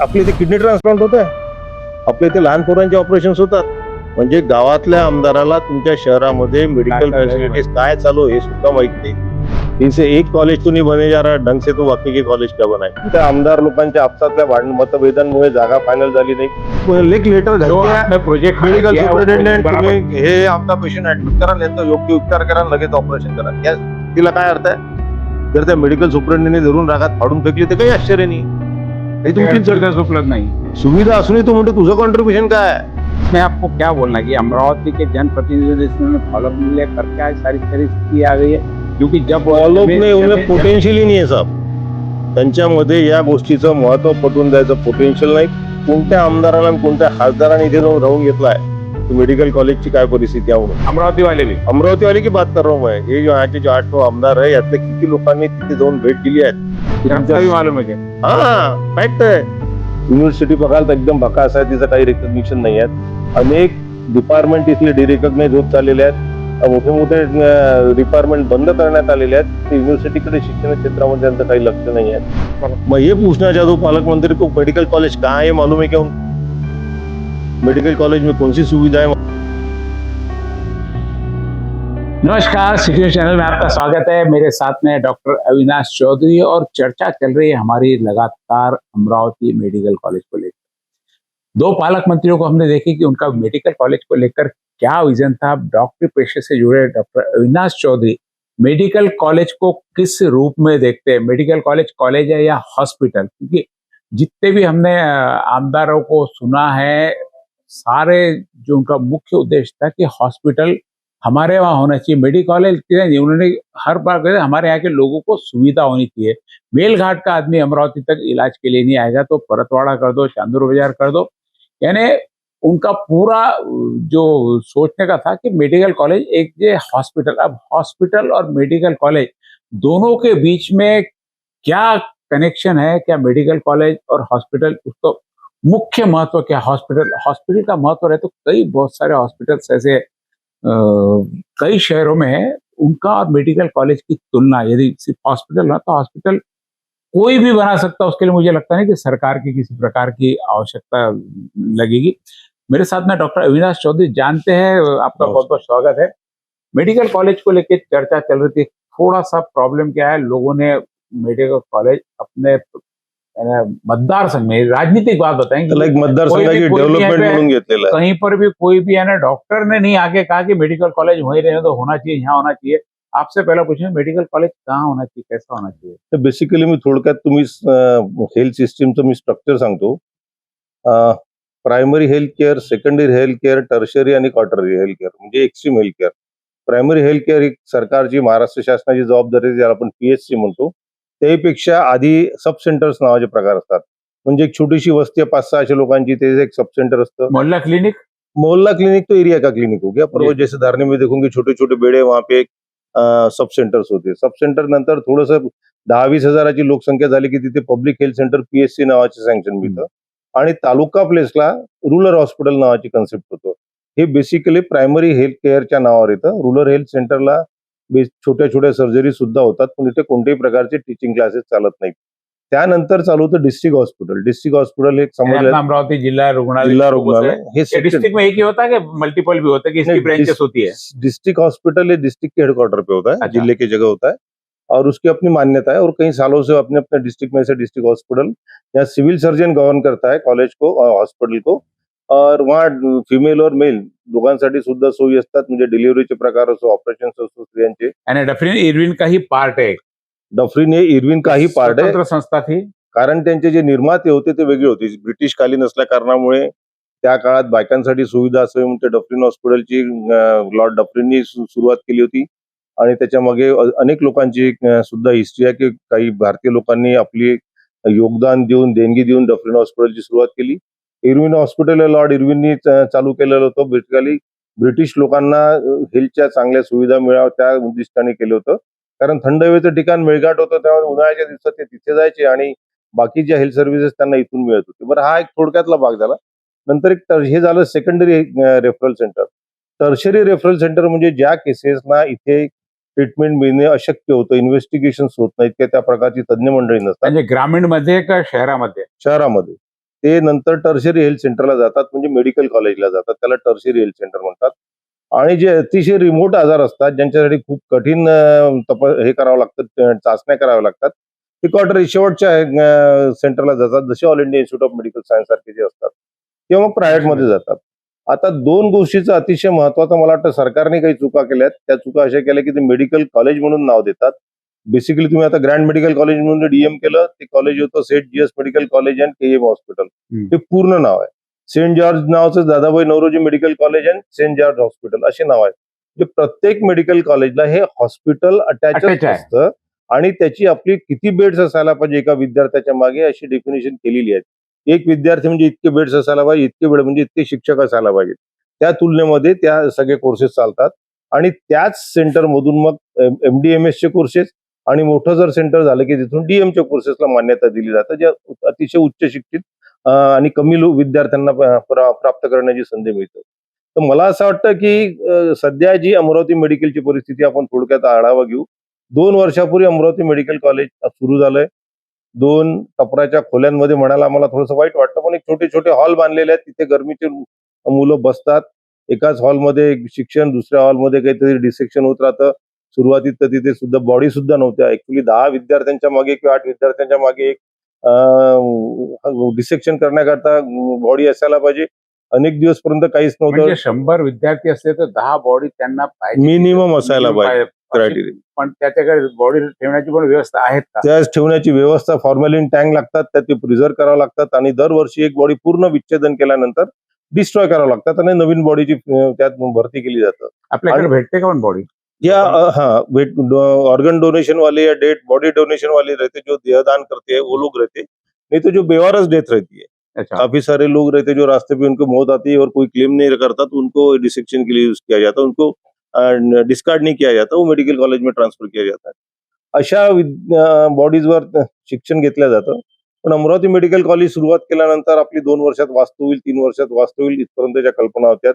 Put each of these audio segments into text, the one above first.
आपल्या इथे kidney transplant होत आहे, आपल्या इथे लहान पोरांचे ऑपरेशन्स होतात. म्हणजे गावातल्या आमदाराला तुमच्या शहरामध्ये मेडिकल फैसिलिटीज काय चालू हे सुद्धा माहित नाही. इनसे एक कॉलेज तो नहीं बने जा रहा ढंग से, तो बाकी के कॉलेज क्या बनाए. त्या आमदार लोकांच्या आपसातल्या मतभेदांमुळे जागा फायनल झाली नाही. लेख लेटर प्रोजेक्ट मेडिकल सुपरिटेंडेंट तुम्ही हे आमचा पेशंट ऍडमिट करा, यांचा योग्य उपचार करा, लगेच ऑपरेशन करा. या तिला काय अर्थ आहे? जर त्या मेडिकल सुपरिटेंडेंटने धरून रागात फाडून फेकली तर काही आश्चर्य नाही. काही तुमची सुविधा उपलब्ध नहीं. सुविधा असूनही तू म्हणतो तुझं कॉन्ट्रीब्युशन काय आहे? मैं आपको क्या बोलना कि अमरावती के जनप्रतिनिधि इसमें फॉलोअप मिले करके आज सारी की आ गई है, क्योंकि जब फॉलोअप नाही, उन्हें पोटेन्शियली नाही आहे साहेब. त्यांच्यामध्ये या गोष्टीचं महत्व पटवून द्यायचं पोटेन्शियल नाही. कोणत्या आमदाराला आणि कोणत्या खासदाराने इथे जाऊन राहून घेतलाय मेडिकल कॉलेजची काय परिस्थिती आहे म्हणून. अमरावती वाले की बात कर रहा हूं मैं. हे जो यहाँ के जो 8 आमदार आहे यातले किती लोकांनी तिथे जाऊन भेट दिली आहे मालूम है. हा फॅक्ट आहे. युनिव्हर्सिटी बघाल तर एकदम भकास आहे, तिचं काही रिकॉग्निशन नाही आहे. अनेक डिपार्टमेंट इथले डिरेकॉग्नाइज होत चाललेले आहेत. मोठे मोठे डिपार्टमेंट बंद करण्यात आलेले आहेत. युनिव्हर्सिटीकडे शिक्षण क्षेत्रामध्ये त्यांचं काही लक्ष नाही आहे. मग हे पूछना चाहता हूं पालकमंत्री को, मेडिकल कॉलेज कहाँ है मालूम है क्या? मेडिकल कॉलेज में कौन सी सुविधा है? नमस्कार, सिटी न्यूज चैनल में आपका स्वागत है. मेरे साथ में डॉक्टर अविनाश चौधरी और चर्चा चल रही है हमारी लगातार अमरावती मेडिकल कॉलेज को लेकर. दो पालक मंत्रियों को हमने देखे कि उनका मेडिकल कॉलेज को लेकर क्या विजन था. डॉक्टरी पेशे से जुड़े doctor Avinash Chaudhary medical college को किस रूप में देखते हैं? मेडिकल कॉलेज है या हॉस्पिटल? क्योंकि जितने भी हमने आमदारों को सुना है, सारे जो उनका मुख्य उद्देश्य था कि हॉस्पिटल हमारे वहाँ होना चाहिए, मेडिकल कॉलेज नहीं. उन्होंने हर बार कहते हमारे यहाँ के लोगों को सुविधा होनी चाहिए. मेलघाट का आदमी अमरावती तक इलाज के लिए नहीं आएगा तो परतवाड़ा कर दो, चांदूर बाजार कर दो. यानी उनका पूरा जो सोचने का था कि मेडिकल कॉलेज एक ये हॉस्पिटल. अब हॉस्पिटल और मेडिकल कॉलेज दोनों के बीच में क्या कनेक्शन है? क्या मेडिकल कॉलेज और हॉस्पिटल, उसको मुख्य महत्व क्या? हॉस्पिटल का महत्व है तो बहुत सारे हॉस्पिटल्स ऐसे कई शहरों में है, उनका और मेडिकल कॉलेज की तुलना यदि सिर्फ हॉस्पिटल ना, तो हॉस्पिटल कोई भी बना सकता है. उसके लिए मुझे लगता नहीं कि सरकार की किसी प्रकार की आवश्यकता लगेगी. मेरे साथ में डॉक्टर अविनाश चौधरी. जानते हैं, आपका बहुत बहुत स्वागत है. मेडिकल कॉलेज को लेकर चर्चा चल रही थी. थोड़ा सा प्रॉब्लम क्या है, लोगों ने मेडिकल कॉलेज अपने मतदार संघ में, राजनीतिक बात बताएंगे, लाइक मतदार संघाची डेव्हलपमेंट म्हणून घेतलेलं आहे. कहीं पर भी कोई भी है ना, डॉक्टर ने नहीं आके कहा कि मेडिकल कॉलेज वहीं रहने तो होना चाहिए, यहाँ होना चाहिए. आपसे पहला पूछें, मेडिकल कॉलेज कहाँ होना चाहिए, कैसा होना चाहिए? तर बेसिकली मी थोडक्यात तुम्ही हेल्थ सिस्टीमचं मी स्ट्रक्चर सांगतो. Primary health care, secondary health care, tertiary आणि क्वार्टरी हेल्थ केअर म्हणजे extreme health care. Primary health care ही सरकारची, महाराष्ट्र शासनाची जबाबदारी, ज्याला आपण PHC म्हणतो. त्यापेक्षा आधी सब सेंटर्स नावाचे प्रकार असतात. म्हणजे एक छोटीशी वस्ती 500-600 लोकांची, ते एक सब सेंटर असतं. मोहल्ला क्लिनिक तो एरिया का क्लिनिक हो गया, पर वो जैसे धारने में देखोगे छोटे छोटे बेड़े, वहां पे सब सेंटर्स होते. सब सेंटर नंतर थोडस 10-20 हजाराची लोकसंख्या झाली की तिथे पब्लिक हेल्थ सेंटर PHC नावाचे सँक्शन मिळतं. आणि तालुका प्लेसला रुरल हॉस्पिटल नावाची कन्सेप्ट होतं. हे बेसिकली प्रायमरी हेल्थ केअरच्या नावावर येतं. रुरल हेल्थ सेंटरला छोट्या छोट्या सर्जरी सुद्धा होतात, पण इथे कोणत्याही प्रकारचे टीचिंग क्लासेस चालत नाहीत. त्यानंतर चालू होतं डिस्ट्रिक्ट हॉस्पिटल. डिस्ट्रिक्ट हॉस्पिटल एक समजलं, अमरावती जिला रुग्णालय हे डिस्ट्रिक्ट में एक ही होता है कि मल्टीपल भी होता है, कि इसकी ब्रांचेस होती है? डिस्ट्रिक्ट हॉस्पिटल ये डिस्ट्रिक्ट के हेडक्वार्टर पे होता है. अच्छा. जिले की जगह होता है और उसकी अपनी मान्यता है. और कई सालों से अपने अपने डिस्ट्रिक्ट में से डिस्ट्रिक्ट हॉस्पिटल या सिविल सर्जन गवर्न करता है कॉलेज को, हॉस्पिटल को. और वहाँ फिमेल और मेल दोघांसाठी सुद्धा सोयी असतात. म्हणजे डिलिव्हरीचे प्रकार असो, ऑपरेशन असो स्त्रियांचे. आणि डफरीन इरविन का ही पार्ट है. डफरीन हे इरविन का ही पार्ट आहे. स्वतंत्र संस्था थी, कारण त्यांचे जे निर्माते होते ते वेगळे होते. ब्रिटिश कालीन असल्या कारणामुळे त्या काळात बायकांसाठी सुविधा असावी म्हणून ते डफरीन हॉस्पिटलची लॉर्ड डफरीननी सुरुवात केली होती. आणि त्याच्या मागे अनेक लोकांची सुद्धा हिस्ट्री आहे की काही भारतीय लोकांनी आपली योगदान देऊन, देणगी देऊन डफरीन हॉस्पिटलची सुरुवात केली. इरविन हॉस्पिटल लॉर्ड इरविननी चालू केलेलं होतं. बेसिकली ब्रिटिश लोकांना हेल्थच्या चांगल्या सुविधा मिळाव्या त्या उद्दिष्टाने केलं होतं. कारण थंड हवेचं ठिकाण मेळघाट होतं, त्यामुळे उन्हाळ्याच्या दिवसात ते तिथे जायचे आणि बाकी ज्या हेल्थ सर्व्हिसेस त्यांना इथून मिळत होते. बरं, हा एक थोडक्यातला भाग झाला. नंतर एक हे झालं secondary referral centre. Tertiary referral centre म्हणजे ज्या केसेसना इथे ट्रीटमेंट मिळणे अशक्य होतं, इन्व्हेस्टिगेशन होत नाहीत, त्या प्रकारची तज्ञ मंडळी नसतात. म्हणजे ग्रामीण मध्ये का शहरामध्ये? शहरामध्ये ते नंतर टर्शरी हेल्थ सेंटरला जातात, म्हणजे मेडिकल कॉलेजला जातात. त्याला टर्शरी हेल्थ सेंटर म्हणतात. आणि जे अतिशय रिमोट आजार असतात, ज्यांच्यासाठी खूप कठीण हे करावं लागतं, चाचण्या कराव्या लागतात, ते क्वार्टर शेवटच्या सेंटरला जातात, जसे all India institute of medical science सारखे जे असतात, किंवा मग प्रायव्हेटमध्ये जातात. आता 2 गोष्टीचं अतिशय महत्त्वाचं मला वाटतं सरकारने काही चुका केल्यात. त्या चुका अशा केल्या, की ते मेडिकल कॉलेज म्हणून नाव देतात. बेसिकली तुम्ही आता ग्रँड मेडिकल कॉलेज म्हणून डीएम केलं, ते कॉलेज होतं saint GS medical college and KM hospital. हे पूर्ण नाव आहे. सेंट जॉर्ज नावाचं Dadabhai Naoroji medical college and saint George hospital असे नाव आहे. जे प्रत्येक मेडिकल कॉलेजला हे हॉस्पिटल अटॅच आहे. असतं आणि त्याची आपली किती बेड्स असायला पाहिजे एका विद्यार्थ्याच्या मागे अशी डेफिनेशन केलेली आहे. एक विद्यार्थी म्हणजे इतके बेड्स असायला पाहिजे, इतके बेड म्हणजे इतके शिक्षक असायला पाहिजे. त्या तुलनेमध्ये त्या सगळे कोर्सेस चालतात आणि त्याच सेंटरमधून मग एमडीएमएसचे कोर्सेस आणि मोठं जर सेंटर झालं की तिथून डीएमच्या कोर्सेसला मान्यता दिली जाते, जे अतिशय उच्च शिक्षित आणि कमी विद्यार्थ्यांना प्राप्त करण्याची संधी मिळते. तर मला असं वाटतं की सध्या जी अमरावती मेडिकलची परिस्थिती आपण थोडक्यात आढावा घेऊ. 2 वर्षापूर्वी अमरावती मेडिकल कॉलेज सुरू झालंय. 2 टपराच्या खोल्यांमध्ये म्हणायला आम्हाला थोडंसं वाईट वाटतं, पण एक छोटे-छोटे हॉल बांधलेले आहेत. तिथे गरमीचे मुलं बसतात. एकाच हॉलमध्ये शिक्षण, दुसऱ्या हॉलमध्ये काहीतरी डिसेक्शन होत राहतं. सुरुवातीत तर तिथे सुद्धा बॉडी सुद्धा नव्हत्या. ॲक्चुअली 10 विद्यार्थ्यांच्या मागे किंवा 8 विद्यार्थ्यांच्या मागे एक डिसेक्शन करण्याकरता बॉडी असायला पाहिजे. अनेक दिवसपर्यंत काहीच नव्हतं. म्हणजे 100 विद्यार्थी असले तर 10 बॉडी त्यांना पाहिजे, मिनिमम असायला पाहिजे क्रायटेरिया. पण त्याच्याकडे बॉडी ठेवण्याची पण व्यवस्था आहेत का? त्या ठेवण्याची व्यवस्था, फॉर्मॅलिन टँक लागतात, त्या ते प्रिझर्व्ह करावं लागतात आणि दरवर्षी एक बॉडी पूर्ण विच्छेदन केल्यानंतर डिस्ट्रॉय करावं लागतात आणि नवीन बॉडीची त्यात भरती केली जातं. आपल्याकडे भेटते का पण बॉडी? या ऑर्गन डोनेशन वाले या डेड बॉडी डोनेशन वाले रहते, जो देहदान करते हैं वो लोग रहते, नहीं तो जो बेवारस डेथ रहती है, अच्छा, काफी सारे लोग रहते जो रास्ते पे उनको मौत आती है और कोई क्लेम नहीं करता, तो उनको डिसेक्शन के लिए यूज किया जाता है, उनको डिस्कार्ड नहीं किया जाता, वो मेडिकल कॉलेज में ट्रान्सफर किया जाता है. अशा बॉडीजवर शिक्षण घेतलं जातं. पण अमरावती मेडिकल कॉलेज सुरुवात केल्यानंतर आपली 2 वर्षात वास्तू होईल, 3 वर्षात वास्तू होईल इथपर्यंतच्या कल्पना होत्या.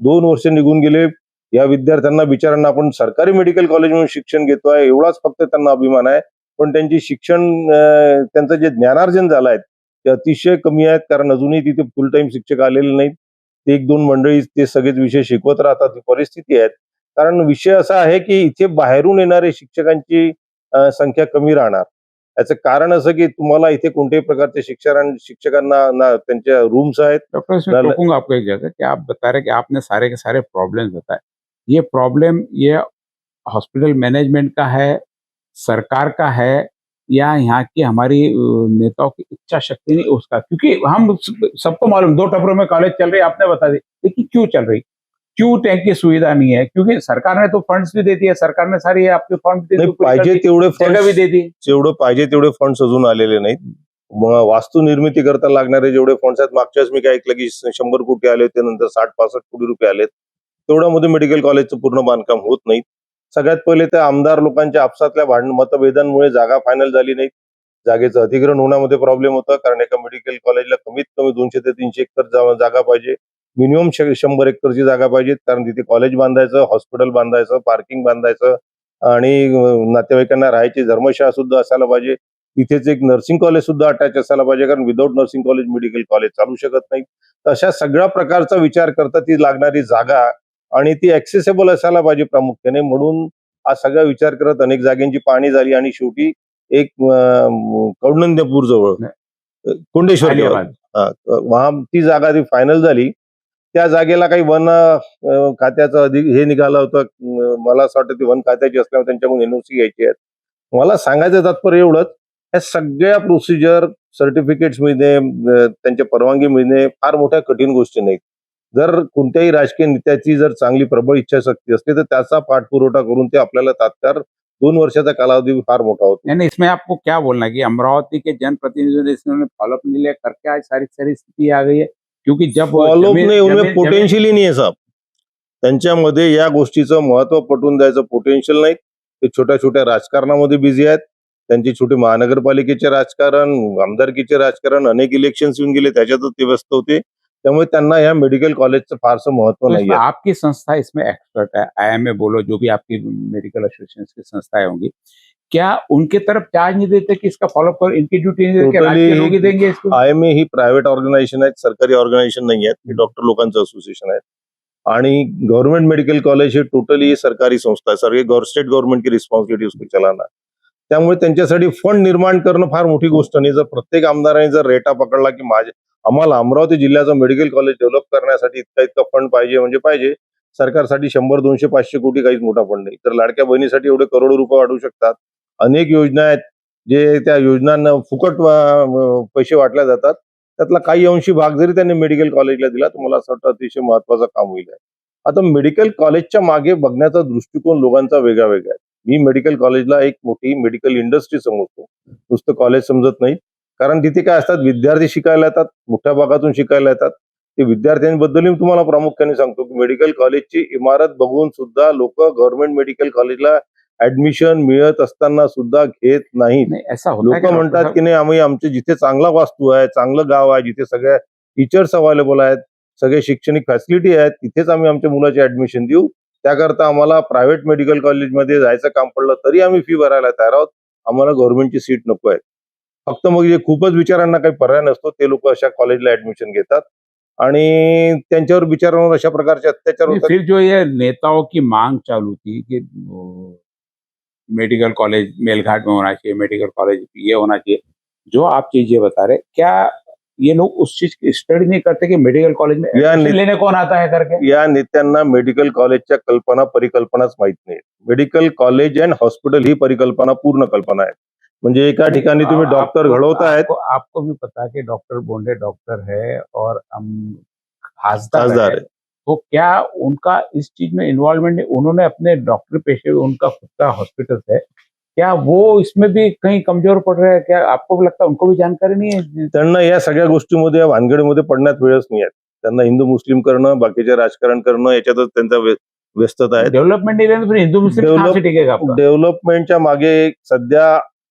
2 वर्ष निघून गेले. या विद्यार्थ्यांना बिचारांना आपण सरकारी मेडिकल कॉलेज म्हणून शिक्षण घेतोय एवढाच फक्त त्यांना अभिमान आहे. पण त्यांची शिक्षण त्यांचं जे ज्ञानार्जन झालं आहे ते अतिशय कमी आहेत, कारण अजूनही तिथे फुल टाइम शिक्षक आलेले नाहीत. ते 1-2 मंडळी ते सगळेच विषय शिकवत राहतात. ही परिस्थिती आहे. कारण विषय असा आहे की इथे बाहेरून येणारे शिक्षकांची संख्या कमी राहणार. याचं कारण असं की तुम्हाला इथे कोणत्याही प्रकारचे शिक्षकांना ना त्यांच्या रूम्स आहेत. डॉक्टर इसमें रोकूंगा आपको एक जगह कि आप बता रहे कि आपने सारे के सारे प्रॉब्लम्स बताए। ये प्रॉब्लम ये हॉस्पिटल मैनेजमेंट का है, सरकार का है, या यहाँ की हमारी नेताओं की इच्छा शक्ति नहीं उसका? क्योंकि हम सबको मालूम 2 टपरों में कॉलेज चल रही है, आपने बता दी, लेकिन क्यों चल रही? क्यों टैंक की सुविधा नहीं है? क्योंकि सरकार ने तो फंड्स भी दे दिए, सरकार ने सारी आपके फॉर्म भी दे नाही, दी, पाहिजे तेवढे जगह भी फंड्स दे दी। जेवढं पाहिजे तेवढे फंड्स अजून आलेले नाहीत. वास्तू निर्मिती करता लागणारे जेवढे फंड्स आहेत, मागच्या वेळेस मी काय ऐकलं की 100 कोटी आले होते, नंतर 60-65 कोटी रुपये आलेत. तेवढ्यामध्ये मेडिकल कॉलेजचं पूर्ण बांधकाम होत नाही. सगळ्यात पहिले तर आमदार लोकांच्या आपसातल्या मतभेदांमुळे जागा फायनल झाली नाही. जागेचं अधिग्रहण होण्यामध्ये प्रॉब्लेम होता, कारण एका मेडिकल कॉलेजला कमीत कमी 200 ते 300 एकर जागा पाहिजे. मिनिमम 100 एकरची जागा पाहिजे, कारण तिथे कॉलेज बांधायचं, हॉस्पिटल बांधायचं, पार्किंग बांधायचं आणि नातेवाईकांना राहायची धर्मशाळा सुद्धा असायला पाहिजे. तिथेच एक नर्सिंग कॉलेज सुद्धा अटॅच असायला पाहिजे, कारण without nursing college medical college चालू शकत नाही. अशा सगळ्या प्रकारचा विचार करता ती लागणारी जागा आणि ती ऍक्सेसेबल असायला पाहिजे प्रामुख्याने. म्हणून हा सगळा विचार करत अनेक जागेची पाहणी झाली आणि शेवटी एक कौंडण्यपूर जवळ कोंडेश्वर ती जागा ती फायनल झाली. त्या जागेला काही वन खात्याचं हे निघालं होतं. मला असं वाटतं ती वन खात्याची असल्यामुळे त्यांच्याकडून एनओसी घ्यायची आहेत. मला सांगायचं तात्पर्य एवढंच, ह्या सगळ्या प्रोसिजर सर्टिफिकेट्स मिळणे, त्यांच्या परवानगी मिळणे फार मोठ्या कठीण गोष्टी नाहीत. जर कोणत्याही राजकीय नेत्याची जर चांगली प्रबळ इच्छाशक्ती असली तर त्याचा पाठपुरवठा करून ते आपल्याला तात्काळ 2 वर्षाचा कालावधी फार मोठा होतो. यानी इसमें आपको क्या बोलना है कि अमरावती के जनप्रतिनिधियों ने इसमें फॉलोअप नहीं लिया करके आज सारी सारी स्थिति आ गई है? क्योंकि जब फॉलोअप नाही, उनमें पोटेन्शियल ही नाही आहे साहेब. त्यांच्यामध्ये या गोष्टीचं महत्व पटवून द्यायचं पोटेन्शियल नाही. ते छोट्या छोट्या राजकारणामध्ये बिझी आहेत. त्यांची छोटी महानगरपालिकेचे राजकारण, आमदारकीचे राजकारण, अनेक इलेक्शन्स येऊन गेले त्याच्यातच ते व्यस्त होते. त्यामुळे त्यांना या मेडिकल कॉलेजचं फारसं महत्व नाही आहे. आपकी संस्था इसमें एक्सपर्ट है, आईएमए बोलो, जो भी आपकी मेडिकल एसोसिएशन की संस्थाएं होंगी, क्या उनके तरफ चार्ज नहीं देते कि इसका फॉलोअप करो, इनकी ड्यूटी नहीं देते, Totally राजकीय लोग ही देंगे इसको? IMA ही प्रायव्हेट ऑर्गनायझेशन आहेत, सरकारी ऑर्गनायझेशन नाही आहेत, हे डॉक्टर लोकांचं असोसिएशन आहे. आणि गवर्नमेंट मेडिकल कॉलेज हे टोटली सरकारी संस्था आहे, सर्व स्टेट गवर्नमेंट की रिस्पॉन्सिबिलिटी उसको चलाना. त्यामुळे त्यांच्यासाठी फंड निर्माण करणं फार मोठी गोष्ट नाही. जर प्रत्येक आमदाराने जर रेटा पकडला की आम्हाला अमरावती जिल्ह्याचं मेडिकल कॉलेज डेव्हलप करण्यासाठी इतका फंड पाहिजे म्हणजे पाहिजे, सरकारसाठी 100, 200, 500 कोटी काहीच मोठा फंड नाही. तर लाडक्या बहिणीसाठी एवढे करोडो रुपये वाढवू शकतात. अनेक योजना आहेत जे त्या योजनांना फुकट पैसे वाटल्या जातात. त्यातला काही अंशी भाग जरी त्यांनी मेडिकल कॉलेजला दिला तर मला असं वाटतं अतिशय महत्वाचं काम होईल. आता मेडिकल कॉलेजच्या मागे बघण्याचा दृष्टिकोन लोकांचा वेगळा वेगळा आहे. मी मेडिकल कॉलेजला एक मोठी मेडिकल इंडस्ट्री समजतो, नुसतं कॉलेज समजत नाही. कारण तिथे काय असतात, विद्यार्थी शिकायला येतात, मोठ्या भागातून शिकायला येतात. ते विद्यार्थ्यांबद्दलही मी तुम्हाला प्रामुख्याने सांगतो की मेडिकल कॉलेजची इमारत बघून सुद्धा लोक गव्हर्नमेंट मेडिकल कॉलेजला ऍडमिशन मिळत असताना सुद्धा घेत नाहीत. नहीं ऐसा होता है लोक कि डॉक्टर म्हणतात साहब, की नाही आम्ही आमचे जिथे चांगला वास्तू आहे, चांगलं गाव आहे, जिथे सगळ्या टीचर्स अवेलेबल आहेत, सगळे शैक्षणिक फॅसिलिटी आहेत, तिथेच आम्ही आमच्या मुलाचे ऍडमिशन देऊ. त्याकरता आम्हाला प्रायव्हेट मेडिकल कॉलेजमध्ये जायचं काम पडलं तरी आम्ही फी भरायला तयार आहोत. आम्हाला गव्हर्नमेंटची सीट नको आहे. फक्त मग जे खूपच बिचारांना काही पर्याय नसतो ते लोक अशा कॉलेजला ऍडमिशन घेतात आणि त्यांच्यावर बिचारांवर अशा प्रकारचे अत्याचार नहीं, होतात. फिर जो ये नेताओं की मांग चालू थी कि मेडिकल कॉलेज मेलघाट में होना चाहिए, मेडिकल कॉलेज ये होना चाहिए, जो आप चीजें बता रहे, क्या ये लोग उस चीज की स्टडी नहीं करते कि मेडिकल कॉलेज में या admission लेने कौन आता है करके? या नेत्यांना मेडिकल कॉलेजच्या परिकल्पनाच माहित नाही. मेडिकल कॉलेज अँड हॉस्पिटल ही परिकल्पना पूर्ण कल्पना आहे. म्हणजे एका ठिकाणी तुम्ही डॉक्टर घडवतायत, आपको भी पता है कि डॉक्टर बोंडे डॉक्टर है और हम खासदार खासदार है, है. तो क्या उनका इस चीज में इन्वॉल्वमेंट नहीं? उन्होंने अपने डॉक्टर पेशे, उनका खुद का हॉस्पिटल है, क्या वो इसमें भी कहीं कमजोर पड़ रहे हैं? क्या आपको भी लगता है उनको भी जानकारी नहीं है? त्यांना या सगळ्या गोष्टीमध्ये या भानगडीमध्ये पडण्यात वेळच नाही आहे. त्यांना हिंदू मुस्लिम करणं, बाकीचे राजकारण करणं याच्यातच त्यांचा व्यस्तता आहे. डेवलपमेंट नहीं लेने तो फिर हिंदू मुस्लिम कहाँ से टिकेगा आपका? डेव्हलपमेंटच्या मागे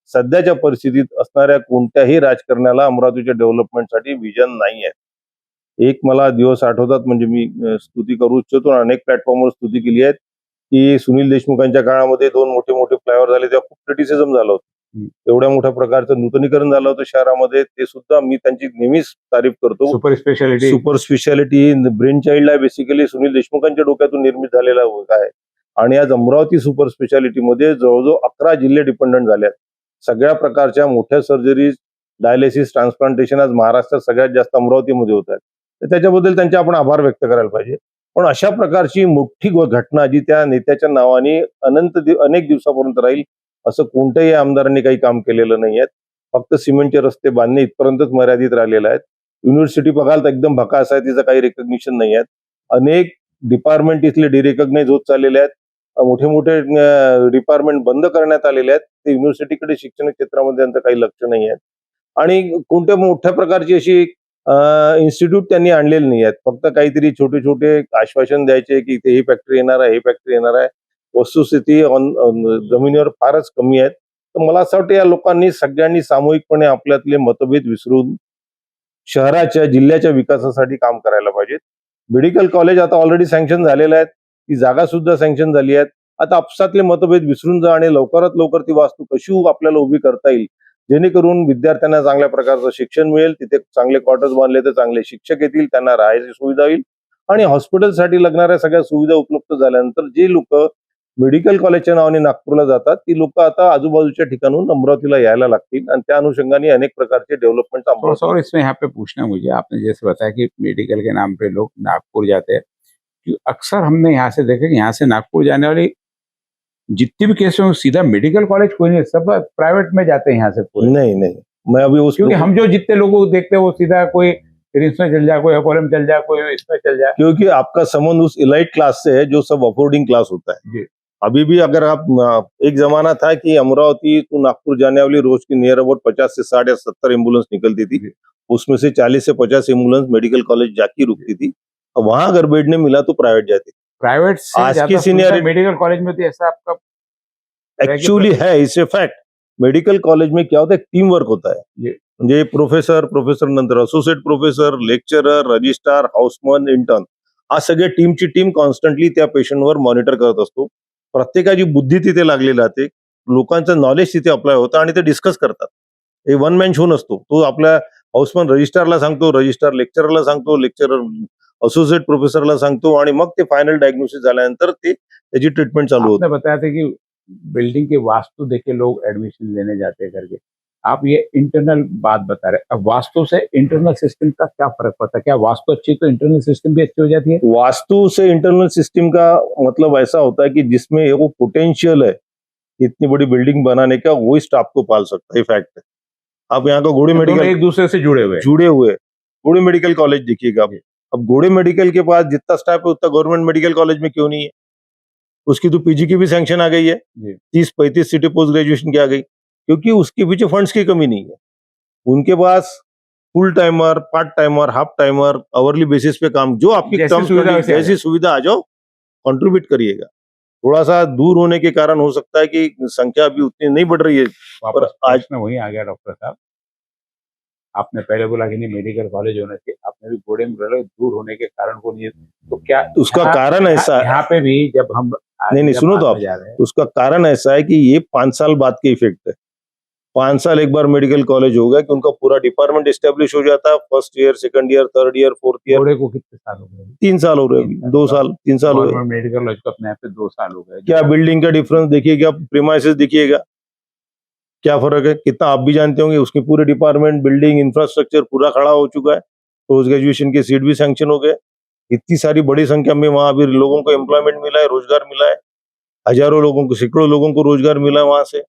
सध्याच्या परिस्थितीत असणाऱ्या कोणत्याही राजकारण्याला अमरावतीच्या डेव्हलपमेंटसाठी विजन नाही आहे. एक मला दिवस आठवतात, म्हणजे मी स्तुती करू इच्छितो, अनेक प्लॅटफॉर्मवर स्तुती केली आहे की सुनील देशमुखांच्या काळामध्ये 2 मोठे मोठे फ्लायओव्हर झाले तेव्हा खूप क्रिटिसिझम झालं होतं. एवढ्या मोठ्या प्रकारचं नूतनीकरण झालं होतं शहरामध्ये, ते सुद्धा मी त्यांची नेहमीच तारीफ करतो. सुपर स्पेशालिटी ब्रेन चाइल्ड आहे बेसिकली सुनील देशमुखांच्या डोक्यातून निर्मित झालेला आहे. आणि आज अमरावती सुपर स्पेशालिटीमध्ये जवळजवळ 11 जिल्हे डिपेंडंट झाले आहेत. सगळ्या प्रकारच्या मोठ्या सर्जरीज, डायलिसिस, ट्रान्सप्लांटेशन आज महाराष्ट्रात सगळ्यात जास्त अमरावतीमध्ये होत आहेत. तर त्याच्याबद्दल त्यांचे आपण आभार व्यक्त करायला पाहिजे. पण अशा प्रकारची मोठी घटना जी त्या नेत्याच्या नावाने अनेक दिवसापर्यंत राहील असं कोणत्याही आमदारांनी काही काम केलेलं नाही आहे. फक्त सिमेंटचे रस्ते बांधणे इथपर्यंतच मर्यादित राहिलेलं आहे. युनिव्हर्सिटी बघाल तर एकदम भकास आहे, तिचं काही रिकग्निशन नाही आहे. अनेक डिपार्टमेंट इथले डिरेकग्नाइज होत चाललेले आहेत. मोठे मोठे डिपार्टमेंट बंद करण्यात आलेले आहेत. ते युनिव्हर्सिटीकडे शिक्षण क्षेत्रामध्ये त्यांचं काही लक्ष नाही आहे आणि कोणत्या मोठ्या प्रकारची अशी इन्स्टिट्यूट त्यांनी आणलेले नाही आहेत. फक्त काहीतरी छोटे छोटे आश्वासन द्यायचे की इथे ही फॅक्टरी येणार आहे, ही फॅक्टरी येणार आहे. वस्तुस्थिती जमिनीवर फारच कमी आहेत. तर मला असं वाटतं या लोकांनी सगळ्यांनी सामूहिकपणे आपल्यातले मतभेद विसरून शहराच्या जिल्ह्याच्या विकासासाठी काम करायला पाहिजे. मेडिकल कॉलेज आता ऑलरेडी सँक्शन झालेलं आहे, ती जागा सुद्धा सँक्शन झाली आहे. आता आपसातले मतभेद विसरून जा आणि लवकरात लवकर ती वास्तू कशी आपल्याला उभी करता येईल, जेणेकरून विद्यार्थ्यांना चांगल्या प्रकारचं शिक्षण मिळेल, तिथे चांगले क्वार्टर्स बांधले तर चांगले शिक्षक येतील, त्यांना राहायची सुविधा होईल आणि हॉस्पिटलसाठी लागणाऱ्या सगळ्या सुविधा उपलब्ध झाल्यानंतर जे लोक मेडिकल कॉलेजच्या नावाने नागपूरला जातात ती लोक आता आजूबाजूच्या ठिकाणून अमरावतीला यायला लागतील आणि त्या अनुषंगाने अनेक प्रकारचे डेव्हलपमेंट थोड़ा सा और इसमें यहाँ पे पूछना है मुझे, आपने जैसे बताया कि मेडिकल के नाम पे लोग नागपुर जाते हैं, कि अक्सर हमने यहाँ से देखा कि यहाँ से नागपुर जाने वाली जितनी भी केस में सीधा मेडिकल कॉलेज कोई नहीं, सब प्राइवेट में जाते हैं यहाँ से पूरे। नहीं, मैं अभी क्योंकि हम जो जितने लोगों को देखते हैं वो सीधा कोई रिम्स में चल जाए, कोई अपोलो में चल जाए, कोई इसमें चल जाए। क्योंकि आपका संबंध उस इलाइट क्लास से है जो सब अफोर्डिंग क्लास होता है। जी। अभी भी अगर आप एक जमाना था कि अमरावती टू नागपुर जाने वाली रोज की नियर अबाउट 50 से 60 या 70 एम्बुलेंस निकलती थी, उसमें से 40 से 50 एम्बुलेंस मेडिकल कॉलेज जाके रुकती थी। वहां अगर बेड नहीं मिला तो प्राइवेट जाती। प्राइवेट से आज की ज्यादा seniority- सुविधा मेडिकल कॉलेज में तो ऐसा आपका एक्चुअली है, it's a fact. Medical college में क्या होता है, टीम वर्क होता है। म्हणजे प्रोफेसर नंतर associate professor, lecturer, registrar, houseman, intern, हा सगळ्या टीमची टीम कॉन्स्टंटली त्या पेशंटवर मॉनिटर करत असतो. प्रत्येकाची बुद्धी तिथे लागली राहते. लोकांचं नॉलेज तिथे अप्लाय होतं आणि ते डिस्कस करतात. हे वन मॅन शो नसतो. तो आपल्या हाऊसमन रजिस्ट्रारला सांगतो, रजिस्ट्रार लेक्चररला सांगतो, लेक्चरर असोसिएट प्रोफेसरला सांगतो आणि मग ते फायनल डायग्नोसिस झाल्यानंतर ते त्याची ट्रीटमेंट चालू होते. आपने बताया था कि बिल्डिंग की वास्तु देख के लोग एडमिशन लेने जाते हैं करके, आप ये इंटरनल बात बता रहे हैं। अब वास्तु से इंटरनल सिस्टम का क्या फर्क पड़ता है? क्या वास्तु अच्छी तो इंटरनल सिस्टम भी अच्छी हो जाती है? वास्तु से इंटरनल सिस्टम का मतलब ऐसा होता है कि जिसमें वो पोटेंशियल है इतनी बड़ी बिल्डिंग बनाने का, वही स्टाफ को पाल सकता है, फैक्ट है। आप यहाँ का घोड़े दोनों मेडिकल एक दूसरे से जुड़े हुए हैं। जुड़े हुए हैं। घोड़े मेडिकल कॉलेज देखिएगा आप। अब घोड़े मेडिकल के पास जितना स्टाफ है उतना गवर्नमेंट मेडिकल कॉलेज में क्यों नहीं है? उसकी तो पीजी की भी सैंक्शन आ गई है, जी। 30-35 सीटें पोस्ट ग्रेजुएशन की आ गई, क्योंकि उसके पीछे फंड्स की कमी नहीं है। उनके पास full timer, part timer, half timer, hourly basis पे काम, जो आपकी जैसी terms सुविधा condition- वैसे आ जैसी सुविधा आ जाओ, कंट्रीब्यूट करिएगा। थोड़ा सा दूर होने के कारण हो सकता है कि संख्या अभी उतनी नहीं बढ़ रही है। वापस आज- प्रश्न वही आ गया डॉक्टर साहब। आपने पहले बोला कि नहीं मेडिकल कॉलेज होना चाहिए, आपने भी घोड़े में बोला दूर होने के कारण को नहीं है। तो क्या उसका यहाँ- कारण ऐसा है, यहाँ पे भी जब हम नहीं, जब सुनो तो आते आप। जा रहे हैं, उसका कारण ऐसा है कि ये 5 साल बाद के इफेक्ट है। 5 साल एक बार मेडिकल कॉलेज हो गया कि उनका पूरा डिपार्टमेंट एस्टेब्लिश हो जाता है। First year, second year, third year, fourth year, घोड़े को कितने साल हो गए? 3 साल हो रहे हैं अभी, 2 साल, 3 साल हो गए। गवर्नमेंट मेडिकल कॉलेज को अपने यहाँ पे 2 साल हो गए। क्या बिल्डिंग का डिफरेंस देखिएगा, प्रीमाइसेस देखिएगा, क्या फर्क है, कितना आप भी जानते होंगे। उसके पूरे डिपार्टमेंट, बिल्डिंग, इंफ्रास्ट्रक्चर पूरा खड़ा हो चुका है। पोस्ट ग्रेजुएशन के सीट भी सैंक्शन हो गए। इतनी सारी बड़ी संख्या में वहां अभी लोगों को एम्प्लॉयमेंट मिला है, रोजगार मिला है। हजारों लोगों को, सैकड़ों लोगों को रोजगार मिला है वहां से।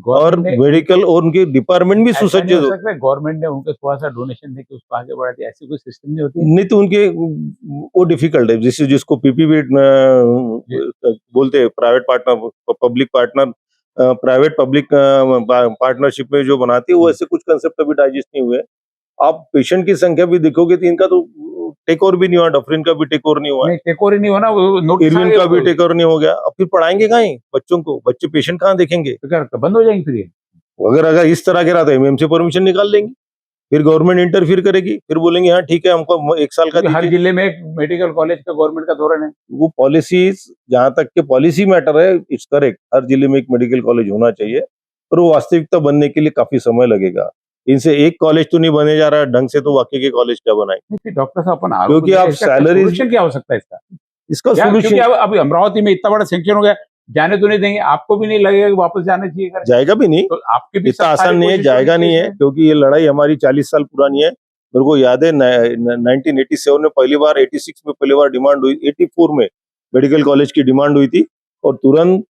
और मेडिकल और उनके डिपार्टमेंट भी सुसज्जित हो। गवर्नमेंट ने उनको थोड़ा सा डोनेशन देके उसको आगे बढ़ा दिया, ऐसी कोई सिस्टम नहीं होती? नहीं तो उनके वो डिफिकल्ट है, जिसको पीपीपी बोलते हैं, private partner, public partner, private public partnership में जो बनाती है, वो ऐसे कुछ कंसेप्ट अभी डाइजेस्ट नहीं हुए। आप पेशेंट की संख्या भी देखोगे तो इनका तो टेक ओवर भी नहीं हुआ, डफरिन का भी टेक ओवर नहीं हुआ, टेक ओवर नहीं होना, इरविन का भी टेक ओवर नहीं हो गया। अब फिर पढ़ाएंगे कहाँ बच्चों को? बच्चे पेशेंट कहाँ देखेंगे? बंद हो जाएंगे फिर ये। अगर इस तरह के रहा तो एमएम से परमिशन निकाल लेंगे, फिर गवर्नमेंट इंटरफियर करेगी, फिर बोलेंगे हाँ ठीक है हमको 1 साल का हर दीजिए। जिले में एक मेडिकल कॉलेज का गवर्नमेंट का धोरण है। वो पॉलिसीज, जहां तक के पॉलिसी मैटर है, इट्स करेक्ट, हर जिले में एक मेडिकल कॉलेज होना चाहिए, पर वो वास्तविकता बनने के लिए काफी समय लगेगा। इनसे एक कॉलेज तो नहीं बने जा रहा है ढंग से, तो वाकई के कॉलेज क्या बनाए? डॉक्टर साहब अपन क्योंकि आप सैलरी, क्या हो सकता है इसका क्योंकि सोल्यूशन अभी अमरावती में इतना बड़ा सेंक्शन हो गया, जाने तो नहीं देंगे, आपको भी नहीं लगेगा कि वापस जाना चाहिए करके। जाएगा भी नहीं, तो आपकी भी इतना आसान नहीं है, जाएगा नहीं है, क्योंकि ये लड़ाई हमारी 40 साल पुरानी है। मेरे को याद है 1987 में पहली बार, 86 में पहली बार डिमांड हुई, 84 में मेडिकल कॉलेज की डिमांड हुई थी, और तुरंत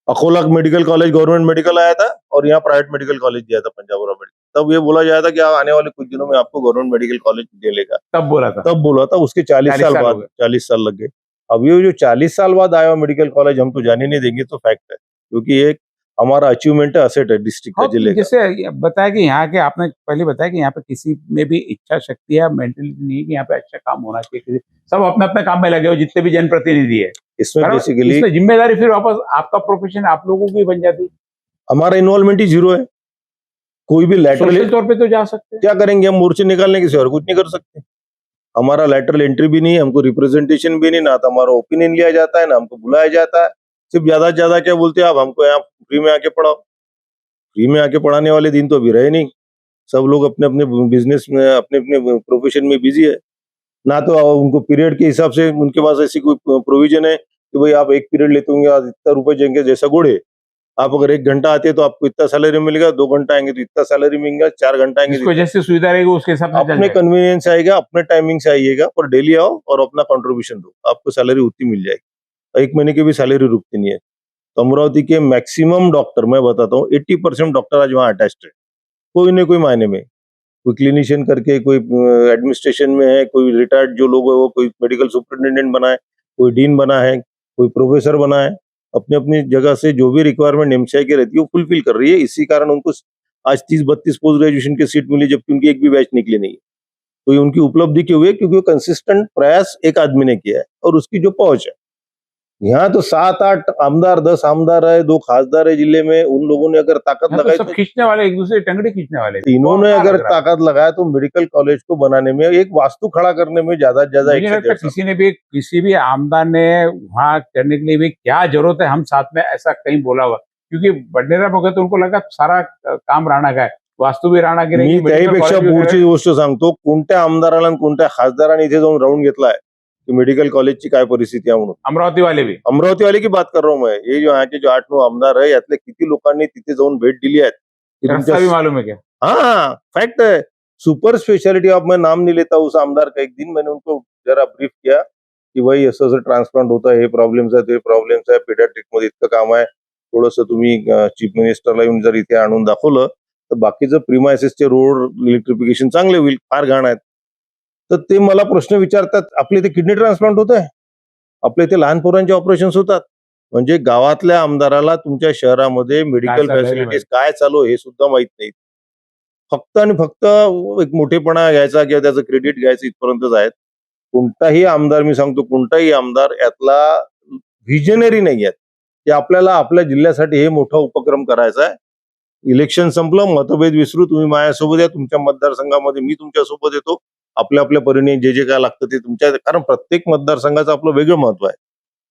Akola medical college government medical आया था और यहाँ प्राइवेट मेडिकल कॉलेज दिया था, पंजाब मेडिकल। तब ये बोला जाया था कि आने वाले कुछ दिनों में आपको गवर्नमेंट मेडिकल कॉलेज दे लेगा, तब बोला था। उसके 40 साल बाद 40 साल लग गए। अब ये जो 40 साल बाद आया मेडिकल कॉलेज हम तो जाने नहीं देंगे, तो फैक्ट है, क्योंकि एक हमारा अचीवमेंट है, असेट है डिस्ट्रिक्ट का, जिले का। जैसे बताया कि यहाँ के, आपने पहले बताया कि यहाँ पे किसी में भी इच्छा शक्ति है, मेंटलिटी नहीं है कि यहाँ पे अच्छा काम होना चाहिए, सब अपने अपने काम में लगे हो, जितने भी जनप्रतिनिधि है। इसमें बेसिकली इसमें जिम्मेदारी फिर वापस आपका प्रोफेशन आप लोगों की बन जाती। हमारा इन्वॉल्वमेंट ही जीरो है। कोई भी लेटरल तौर पे तो जा सकते हैं, क्या करेंगे हम? मोर्चे निकालने की और कुछ नहीं कर सकते। हमारा लेटरल एंट्री भी नहीं है, हमको रिप्रेजेंटेशन भी नहीं, ना तो हमारा ओपिनियन लिया जाता है, ना हमको बुलाया जाता है। सिर्फ ज्यादा से ज्यादा क्या बोलते हैं, आप हमको यहाँ फ्री में आके पढ़ाओ। फ्री में आके पढ़ाने वाले दिन तो अभी रहे नहीं। सब लोग अपने अपने बिजनेस में, अपने अपने प्रोफेशन में बिजी है। ना तो उनको पीरियड के हिसाब से उनके पास ऐसी कोई प्रोविजन है कि भाई आप एक पीरियड लेते होंगे, आज इतना रुपए देंगे, जैसा घोड़े। आप अगर 1 घंटा आते हैं तो आपको इतना सैलरी मिलेगा, 2 घंटा आएंगे तो इतना सैलरी मिलेगा, 4 घंटा आएंगे तो जैसे सुविधा रहेगी उसके हिसाब से अपने कन्वीनियंस आएगा, अपने टाइमिंग से आइएगा, पर डेली आओ और अपना कंट्रीब्यूशन दो, आपको सैलरी उतनी मिल जाएगी। 1 महीने की भी सैलरी रुकती नहीं है। तो अमरावती के मैक्सिमम डॉक्टर, मैं बताता हूँ 80% डॉक्टर आज वहाँ अटैच्ड है, कोई न कोई मायने में। कोई क्लिनिशियन करके, कोई एडमिनिस्ट्रेशन में है, कोई रिटायर्ड जो लोग है वो कोई मेडिकल सुपरिटेंडेंट बना है, कोई डीन बना है, कोई प्रोफेसर बना है। अपनी अपनी जगह से जो भी रिक्वायरमेंट एमसीआई की रहती है वो फुलफिल कर रही है। इसी कारण उनको आज 30-32 पोस्ट ग्रेजुएशन की सीट मिली, जबकि उनकी एक भी बैच निकली नहीं है। तो ये उनकी उपलब्धि क्यों हुई है? क्योंकि वो कंसिस्टेंट प्रयास एक आदमी ने किया है और उसकी जो पहुंच है। यहाँ तो 7-8 आमदार, 10 आमदार है, 2 खासदार है जिले में, उन लोगों ने अगर ताकत लगाई तो खींचने वाले, एक दूसरे टंगड़ी खींचने वाले, इन्होंने अगर ताकत लगाया तो मेडिकल कॉलेज को बनाने में, एक वास्तु खड़ा करने में ज्यादा से ज्यादा किसी भी आमदार ने वहाँ करने के लिए भी क्या जरूरत है, हम साथ में, ऐसा कहीं बोला हुआ क्योंकि बडनेरा में गए तो उनको लगा सारा काम राणा का है, वास्तु भी राणा की मी रहेगी, मेडिकल त्याहीपेक्षा कॉलेज भी पुढची राणा- गोष्ट सांगतो, कोणत्या आमदाराला आणि कोणत्या खासदाराने इथे जाऊन राऊंड घेतलाय की मेडिकल कॉलेजची काय परिस्थिती आहे म्हणून. अमरावती वाले भी अमरावती वाले की बात कर रहा हूं मैं. ये जो यहाँ के जो 8-9 आमदार है यातले किती लोकांनी तिथे जाऊन भेट दिली आहे की रास्ता तुमच्या भी मालूम है क्या? हाँ फैक्ट है. सुपर स्पेशलिटी अब मैं नाम नहीं लेता उस आमदार का. एक दिन मैंने उनको जरा ब्रीफ किया की भाई असं असं ट्रान्सप्लांट होतं, हे प्रॉब्लेम्स आहेत, हे प्रॉब्लेम्स आहे, पेडियाट्रिक मध्ये इतकं काम आहे, थोडंसं तुम्ही चीफ मिनिस्टरला येऊन जर इथे आणून दाखवलं तर बाकीचं प्रिमायसेसचे रोड इलेक्ट्रिफिकेशन चांगले होईल. फार घाण आहेत. तर ते मला प्रश्न विचारतात, आपल्या इथे किडनी ट्रान्सप्लांट होत आहे, आपल्या इथे लहान पोरांचे ऑपरेशन्स होतात. म्हणजे गावातल्या आमदाराला तुमच्या शहरामध्ये मेडिकल चाललंय फॅसिलिटीज काय चालू आहे हे सुद्धा माहित नाही. फक्त आणि फक्त एक मोठेपणा घ्यायचा किंवा त्याचं क्रेडिट घ्यायचं इथपर्यंतच आहेत. कोणताही आमदार, मी सांगतो कोणताही आमदार यातला व्हिजनरी नाही आहेत की आपल्याला आपल्या जिल्ह्यासाठी हे मोठा उपक्रम करायचा आहे. इलेक्शन संपलं, मतभेद विसरू, तुम्ही माझ्यासोबत या, तुमच्या मतदारसंघामध्ये मी तुमच्यासोबत येतो, आपल्या आपल्या परीने जे जे काय लागतं ते तुमच्या, कारण प्रत्येक मतदारसंघाचं आपलं वेगळं महत्व आहे.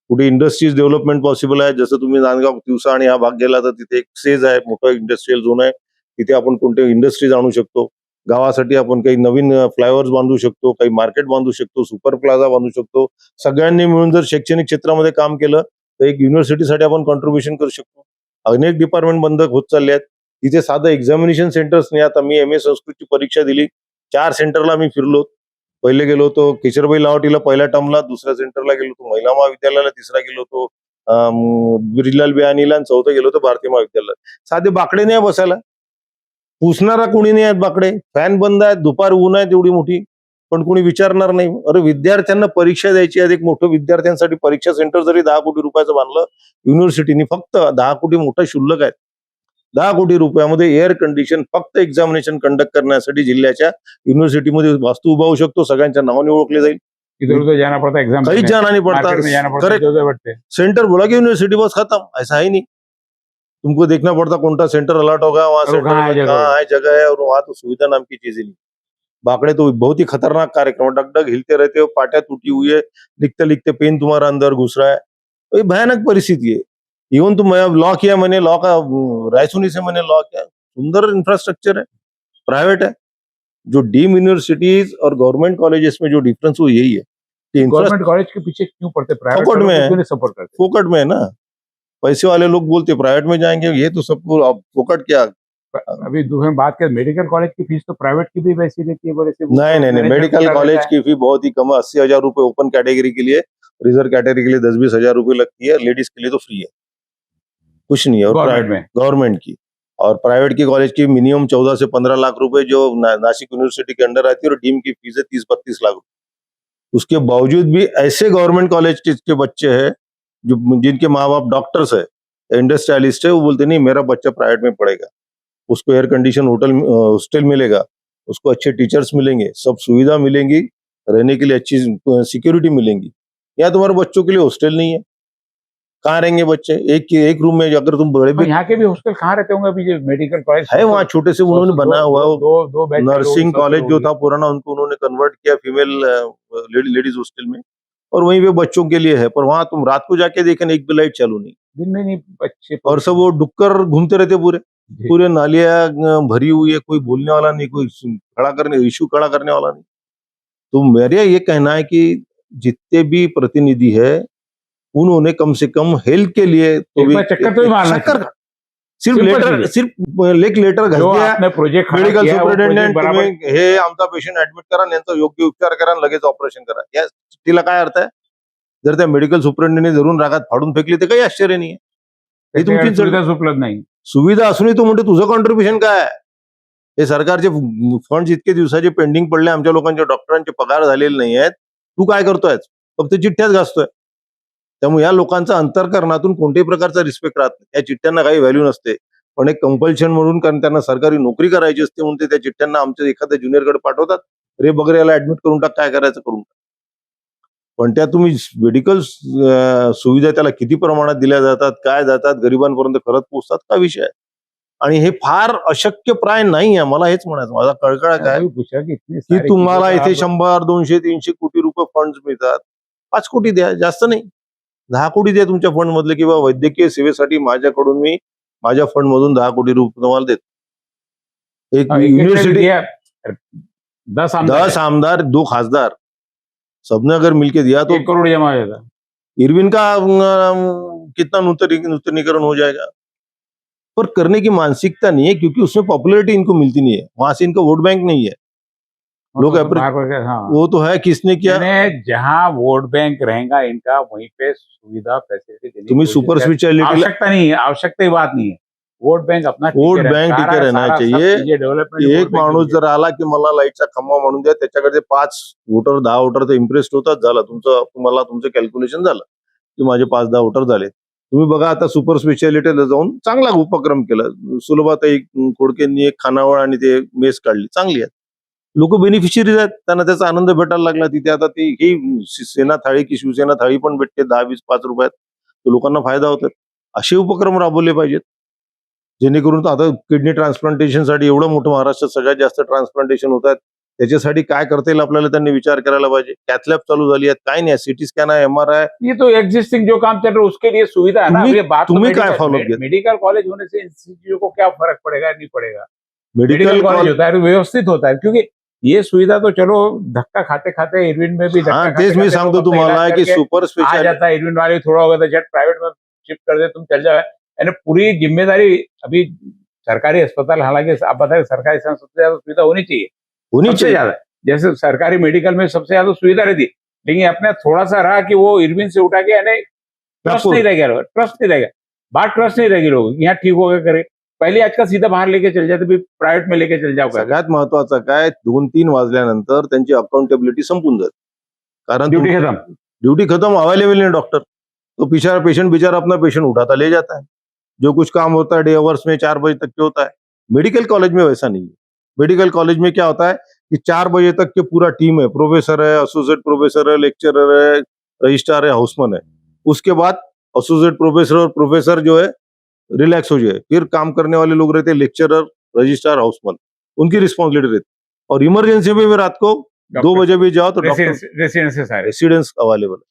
कुठे इंडस्ट्रीज डेव्हलपमेंट पॉसिबल आहे, जसं तुम्ही नांदगाव तिवसा आणि हा भाग गेला तर तिथे एक सेज आहे, मोठा इंडस्ट्रीयल झोन आहे, तिथे आपण कोणते इंडस्ट्रीज आणू शकतो. गावासाठी आपण काही नवीन फ्लायओव्हर्स बांधू शकतो, काही मार्केट बांधू शकतो, सुपर प्लाझा बांधू शकतो. सगळ्यांनी मिळून जर शैक्षणिक क्षेत्रामध्ये काम केलं तर एक युनिव्हर्सिटीसाठी आपण कॉन्ट्रीब्युशन करू शकतो. अनेक डिपार्टमेंट बंद होत चालले आहेत. तिथे साधं एक्झामिनेशन सेंटर्स नाही. आता मी MA संस्कृतची परीक्षा दिली, 4 सेंटरला मी फिरलो. पहिले गेलो होतो केशरबाई लाहोटीला पहिल्या टर्मला, दुसऱ्या सेंटरला गेलो होतो महिला महाविद्यालयाला, तिसरा गेलो होतो ब्रिजलाल बियानीला आणि चौथं गेलो होतो भारतीय महाविद्यालयात. साधे बाकडे नाही बसायला, पुसणारा कोणी नाही आहेत बाकडे, फॅन बंद आहेत, दुपार ऊन आहे तेवढी मोठी, पण कोणी विचारणार नाही. अरे विद्यार्थ्यांना परीक्षा द्यायची आहे, एक मोठं विद्यार्थ्यांसाठी परीक्षा सेंटर जरी 10 कोटी रुपयाचं बांधलं युनिव्हर्सिटीनी, फक्त 10 कोटी मोठं शुल्लक आहे. 10 कोटी रुपयामध्ये एअर कंडिशन फक्त एक्झामिनेशन कंडक्ट करण्यासाठी जिल्ह्याच्या युनिव्हर्सिटीमध्ये वास्तू उभारू शकतो, सगळ्यांच्या नावाने ओळखले जाईल. इधर उधर जाना पड़ता है एग्जाम कहीं जाना नहीं पड़ता. मार्केट में जाना पड़ता है, Correct. इधर-उधर बढ़ते हैं। सेंटर बोला कि यूनिवर्सिटी बस खत्म, ऐसा है नहीं. तुमको देखना पड़ता कौन सा सेंटर अलर्ट होगा, वहां और कहाँ है सेंटर जगह? कहाँ है जगह है, और वहां तो सुविधा नाम की चीज ही नहीं. बाकड़े तो बहुत ही खतरनाक कार्यक्रम, डगडग हिलते रहते हो, पाटिया टूटी हुई है, लिखते लिखते पेन तुम्हारा अंदर घुस रहा है. ये भयानक परिस्थिति है. इवन तो मैं लॉ किया, मैंने लॉ का रायसोनी से मैंने लॉ किया, सुंदर इंफ्रास्ट्रक्चर है, प्राइवेट है. जो डीम यूनिवर्सिटीज और गवर्नमेंट कॉलेजेस में जो डिफरेंस वो यही है कि गवर्नमेंट कॉलेज के पीछे क्यों पड़ते, प्राइवेट फोकट में है. क्यों नहीं सपोर्ट करते? फोकट में है ना. पैसे वाले लोग बोलते प्राइवेट में जाएंगे, ये तो सबको अब फोकट क्या. अभी दूसरी बात करें, मेडिकल कॉलेज की फीस तो प्राइवेट की भी वैसी रहती है, बोले से नहीं नहीं नहीं, मेडिकल कॉलेज की फी बहुत ही कम है. 80,000 रुपए ओपन कैटेगरी के लिए, रिजर्व कैटेगरी के लिए 10-20 हजार रुपए लगती है, लेडीज के लिए तो फ्री है, कुछ नहीं है. और गवर्नमेंट में गवर्नमेंट की और प्राइवेट की कॉलेज की मिनिमम 14 से 15 लाख रुपए जो नासिक यूनिवर्सिटी के अंडर आती है, और डीम की फीस है 30-32 लाख रुपए. उसके बावजूद भी ऐसे गवर्नमेंट कॉलेज के बच्चे हैं जो जिनके माँ बाप डॉक्टर्स है, इंडस्ट्रियलिस्ट है, वो बोलते नहीं मेरा बच्चा प्राइवेट में पढ़ेगा, उसको एयर कंडीशन हॉस्टल मिलेगा, उसको अच्छे टीचर्स मिलेंगे, सब सुविधा मिलेंगी, रहने के लिए अच्छी सिक्योरिटी मिलेंगी. यहाँ तुम्हारे बच्चों के लिए हॉस्टल नहीं है, कहाँ रहेंगे बच्चे? एक रूम में अगर तुम बड़े तो यहाँ के भी हॉस्टल कहाँ रहते होंगे? अभी जो मेडिकल कॉलेज है वहाँ छोटे से उन्होंने बनाया हुआ है. दो बेड नर्सिंग कॉलेज जो था पुराना, उनको उन्होंने कन्वर्ट किया फीमेल लेडीज हॉस्टल में, और वहीं पे बच्चों के लिए है. पर वहां तुम रात को जाके देखें एक भी लाइट चालू नहीं, दिन में नहीं बच्चे, और सब वो डुक्कर घूमते रहते पूरे नालियां भरी हुई है, कोई बोलने वाला नहीं, कोई इशू खड़ा करने वाला नहीं. तो मेरा ये कहना है कि जितने भी प्रतिनिधि है उन्होंने कम से कम हेल्थ के लिए तो एक भी बार चक्कर तो ही मारना चाहिए. सिर्फ सिंपल लेटर, चीज़ है. सिर्फ एक लेटर घस जो दिया, आपने प्रोजेक्ट खड़ा मेडिकल किया है, वो सुपरिटेंडेंट project बराबर तुम्ही हे आमचा पेशंट ऍडमिट करा, यांचा योग्य उपचार करा आणि लगेच ऑपरेशन करा. या चिठ्ठीला काय अर्थ आहे? जर त्या मेडिकल सुपरिटेंडेंटने धरून रागात फाडून फेकली तर काही आश्चर्य नाही. हे तुमची सुविधा उपलब्ध नाही. सुविधा असूनही तो म्हणतो तुझं कॉन्ट्रीब्युशन काय आहे? हे सरकारचे फंड इतके दिवसाचे पेंडिंग पडले, आमच्या लोकांच्या डॉक्टरांचे पगार झालेले नाही आहेत, तू काय करतोय? फक्त चिठ्ठ्याच घासतोय. त्यामुळे या लोकांचा अंतर्करणातून कोणत्याही प्रकारचा रिस्पेक्ट राहत नाही. या चिठ्ठ्यांना काही व्हॅल्यू नसते, पण एक कंपल्शन म्हणून, कारण त्यांना सरकारी नोकरी करायची असते म्हणून ते त्या चिठ्ठ्यांना आमच्या एखाद्या ज्युनियरकडे पाठवतात, रे बगरे याला ऍडमिट करून टाक, काय करायचं करून टाक. पण त्या तुम्ही मेडिकल सुविधा त्याला किती प्रमाणात दिल्या जातात, काय जातात, गरिबांपर्यंत खरंच पोहोचतात का विषय आहे. आणि हे फार अशक्य प्राय नाही आहे. मला हेच म्हणायचं, माझा कळकळा काय की तुम्हाला इथे 100, 200, 300 कोटी रुपये फंड मिळतात, 5 कोटी द्या, जास्त नाही, 10 कोटी द्या तुमच्या फंड मधले, किंवा वैद्यकीय सेवेसाठी माझ्याकडून मी माझ्या फंड मधून 10 कोटी रुपये तुम्हाला देतो. एक हाँ, एक यूनिवर्सिटी, दिया 10 आमदार 10 आमदार, 2 खासदार, सबने अगर मिलके दिया तो 1 करोड़ जमा हो जाता. इरविन का कितना नूतनीकरण हो जाएगा. पर करने की मानसिकता नहीं है, क्योंकि उसमें पॉपुलैरिटी इनको मिलती नहीं है, वहां से इनका वोट बैंक नहीं है. लोग तो अप्री- बाहर पड़ गया, हाँ. वो तो है किसने किया. यानी जहाँ वोट बैंक रहेगा इनका वहीं पे सुविधा फैसिलिटी देने की तुम्हें कोशिश सुपर कर- स्पेशलिटी, आवश्यकता नहीं है, आवश्यकता की बात नहीं है. वोट बैंक अपना वोट बैंक टिके रहना चाहिए. एक माणूस जर आला की मला लाईटचा खांबा म्हणून द्या, त्याच्याकडे 5 वोटर 10 वोटर तर इम्प्रेस्ड होतात, झालं तुम्हाला तुमचं कॅल्क्युलेशन झालं की माझे 5-10 वोटर झाले. तुम्ही बघा आता सुपर स्पेशालिटीला जाऊन चांगला उपक्रम केला. सुलभाताई खोडकेंनी एक खानावळ आणि ते मेस काढली, चांगली आहे. लोक बेनिफिशियरीज आहेत, त्यांना त्याचा आनंद भेटायला लागला. तिथे आता ती ही सेना थाळी की शिवसेना थाळी पण भेटते 10-20-5 रुपयात, तर लोकांना फायदा होतात. असे उपक्रम राबवले पाहिजेत, जेणेकरून आता किडनी ट्रान्सप्लांटेशनसाठी एवढं मोठं महाराष्ट्रात सगळ्यात जास्त ट्रान्सप्लांटेशन होत आहेत. त्याच्यासाठी काय करता येईल आपल्याला त्यांनी विचार करायला पाहिजे. कॅथलॅब चालू झाली आहेत, काय नाही, सिटी स्कॅन आहे, MRI. ये तो एग्जिस्टिंग जो काम चल रहा है उसके लिए सुविधा है ना. तुम्ही- अब ये बात तो तुम्ही काय follow किया? मेडिकल कॉलेज होने से इन चीजों को क्या फर्क पड़ेगा, नहीं पड़ेगा. मेडिकल मेडिकल कॉलेज होता है व्यवस्थित होता है, क्योंकि ये सुविधा तो चलो धक्का खाते खाते इरविन में भी हाँ, धक्का तेच खाते मी खाते सांगतो लोग अपना तुम्हाला इलाज की करके सुपर आ स्पेशालिटी जाता है. इरविन वाले थोड़ा होगा तो झट प्राइवेट में शिफ्ट कर दे, तुम चल जाओ. यानी पूरी जिम्मेदारी अभी सरकारी अस्पताल, हालांकि आप बताए सरकारी संस्था सबसे ज्यादा सुविधा होनी चाहिए, होनी सबसे चाहिए. ज्यादा. जैसे सरकारी मेडिकल में सबसे ज्यादा सुविधा रहती, लेकिन अपने थोड़ा सा रहा कि वो इरविन से उठा के यानी ट्रस्ट आपको- नहीं रह गया, ट्रस्ट नहीं रह गया. बात ट्रस्ट नहीं रहेगी. लोग यहाँ ठीक हो गए करे, पहले आजकल सीधा बाहर लेके चल जाते, भी प्राइवेट में लेके चल जाओ कर. सगळ्यात महत्वाचं काय, 2-3 वाजल्यानंतर त्यांची अकाउंटेबिलिटी संपून जाते. कारण ड्यूटी खत्म. ड्यूटी खत्म, अवेलेबल नहीं डॉक्टर, तो पेशेंट बेचारा अपना पेशेंट उठाता ले जाता है. जो कुछ काम होता है डे आवर्स में 4 बजे तक के होता है. मेडिकल कॉलेज में वैसा नहीं है. मेडिकल कॉलेज में क्या होता है कि 4 बजे तक के पूरा टीम है, प्रोफेसर है, एसोसिएट प्रोफेसर है, लेक्चरर है, रजिस्ट्रार है, हाउसमैन है. उसके बाद एसोसिएट प्रोफेसर और प्रोफेसर जो है रिलैक्स हो जाए, फिर काम करने वाले लोग रहते हैं लेक्चरर, रजिस्ट्रार, हाउसमैन, उनकी रिस्पॉन्सिबिलिटी रहती है. और इमरजेंसी में भी रात को 2 बजे भी जाओ तो डॉक्टर रेसिडेंस सारे. रेसिडेंस अवेलेबल है.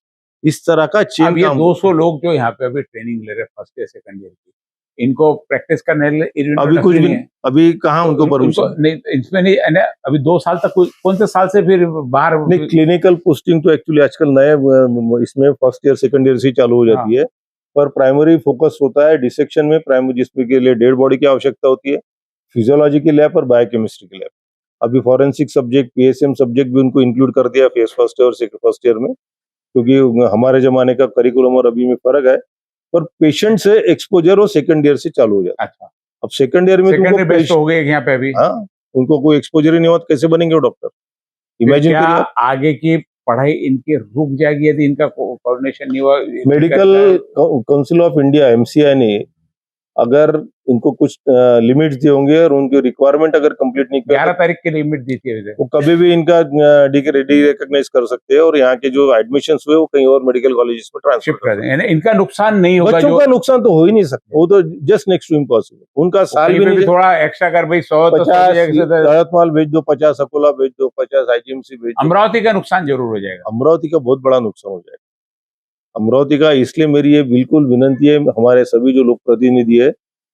इस तरह का चेन अब ये काम 200 लोग जो यहाँ पे अभी ट्रेनिंग ले रहे हैं फर्स्ट ईयर सेकंड ईयर की, इनको प्रैक्टिस करने के लिए इरविन अभी में कुछ नहीं भी है. अभी कहाँ उनको परमिशन. नहीं, इसमें नहीं. यानी अभी 2 साल तक कौन से साल से फिर बाहर नहीं, क्लिनिकल पोस्टिंग तो एक्चुअली आजकल नए इसमें फर्स्ट ईयर सेकंड ईयर से ही चालू हो जाती है. पर प्राइमरी फोकस होता है डिसेक्शन में, प्राइमरी जिसमें के लिए डेड बॉडी की आवश्यकता होती है, फिजियोलॉजी की लैब और बायोकेमिस्ट्री की लैब. अभी फॉरेंसिक सब्जेक्ट, PSM सब्जेक्ट भी उनको इंक्लूड कर दिया फर्स्ट ईयर और फर्स्ट ईयर में, क्योंकि हमारे जमाने का करिकुलम और अभी में फर्क है. पर पेशेंट से एक्सपोजर और सेकंड ईयर से चालू हो जाता है. अच्छा, अब सेकंड ईयर में सेकंडरी तुमको बेस्ट हो गए यहाँ पे अभी. हाँ, उनको कोई एक्सपोजर ही नहीं होता, कैसे बनेंगे वो डॉक्टर. इमेजिन क्या करिए. आगे की पढ़ाई इनकी रुक जाएगी यदि इनका कोऑर्डिनेशन नहीं हुआ. Medical council of India MCI ने अगर इनको कुछ लिमिट्स दिए होंगे और उनकी रिक्वायरमेंट अगर कंप्लीट नहीं किया 11 तारीख की लिमिट दी थी अभी. वो कभी भी इनका रिकॉग्नाइज कर सकते हैं और यहाँ के जो एडमिशंस हुए वो कहीं और मेडिकल कॉलेजेस में ट्रांसफर शिफ्ट कर दें, यानी इनका नुकसान नहीं होगा. बच्चों जो का नुकसान तो हो ही नहीं सकता, वो तो जस्ट नेक्स्ट टू इम्पॉसिबल. उनका साल कहीं भी पे नहीं. भी थोड़ा एक्स्ट्रा कर भाई 100 तो 50 तड़तमाल भेज दो, 50 अकोला भेज दो, 50 IGMC भेज दो. अमरावती का नुकसान जरूर हो जाएगा. अमरावती का बहुत बड़ा नुकसान हो जाएगा. अमरावती का इसलिए मेरी ये बिल्कुल विनंती है हमारे सभी जो लोग प्रतिनिधि है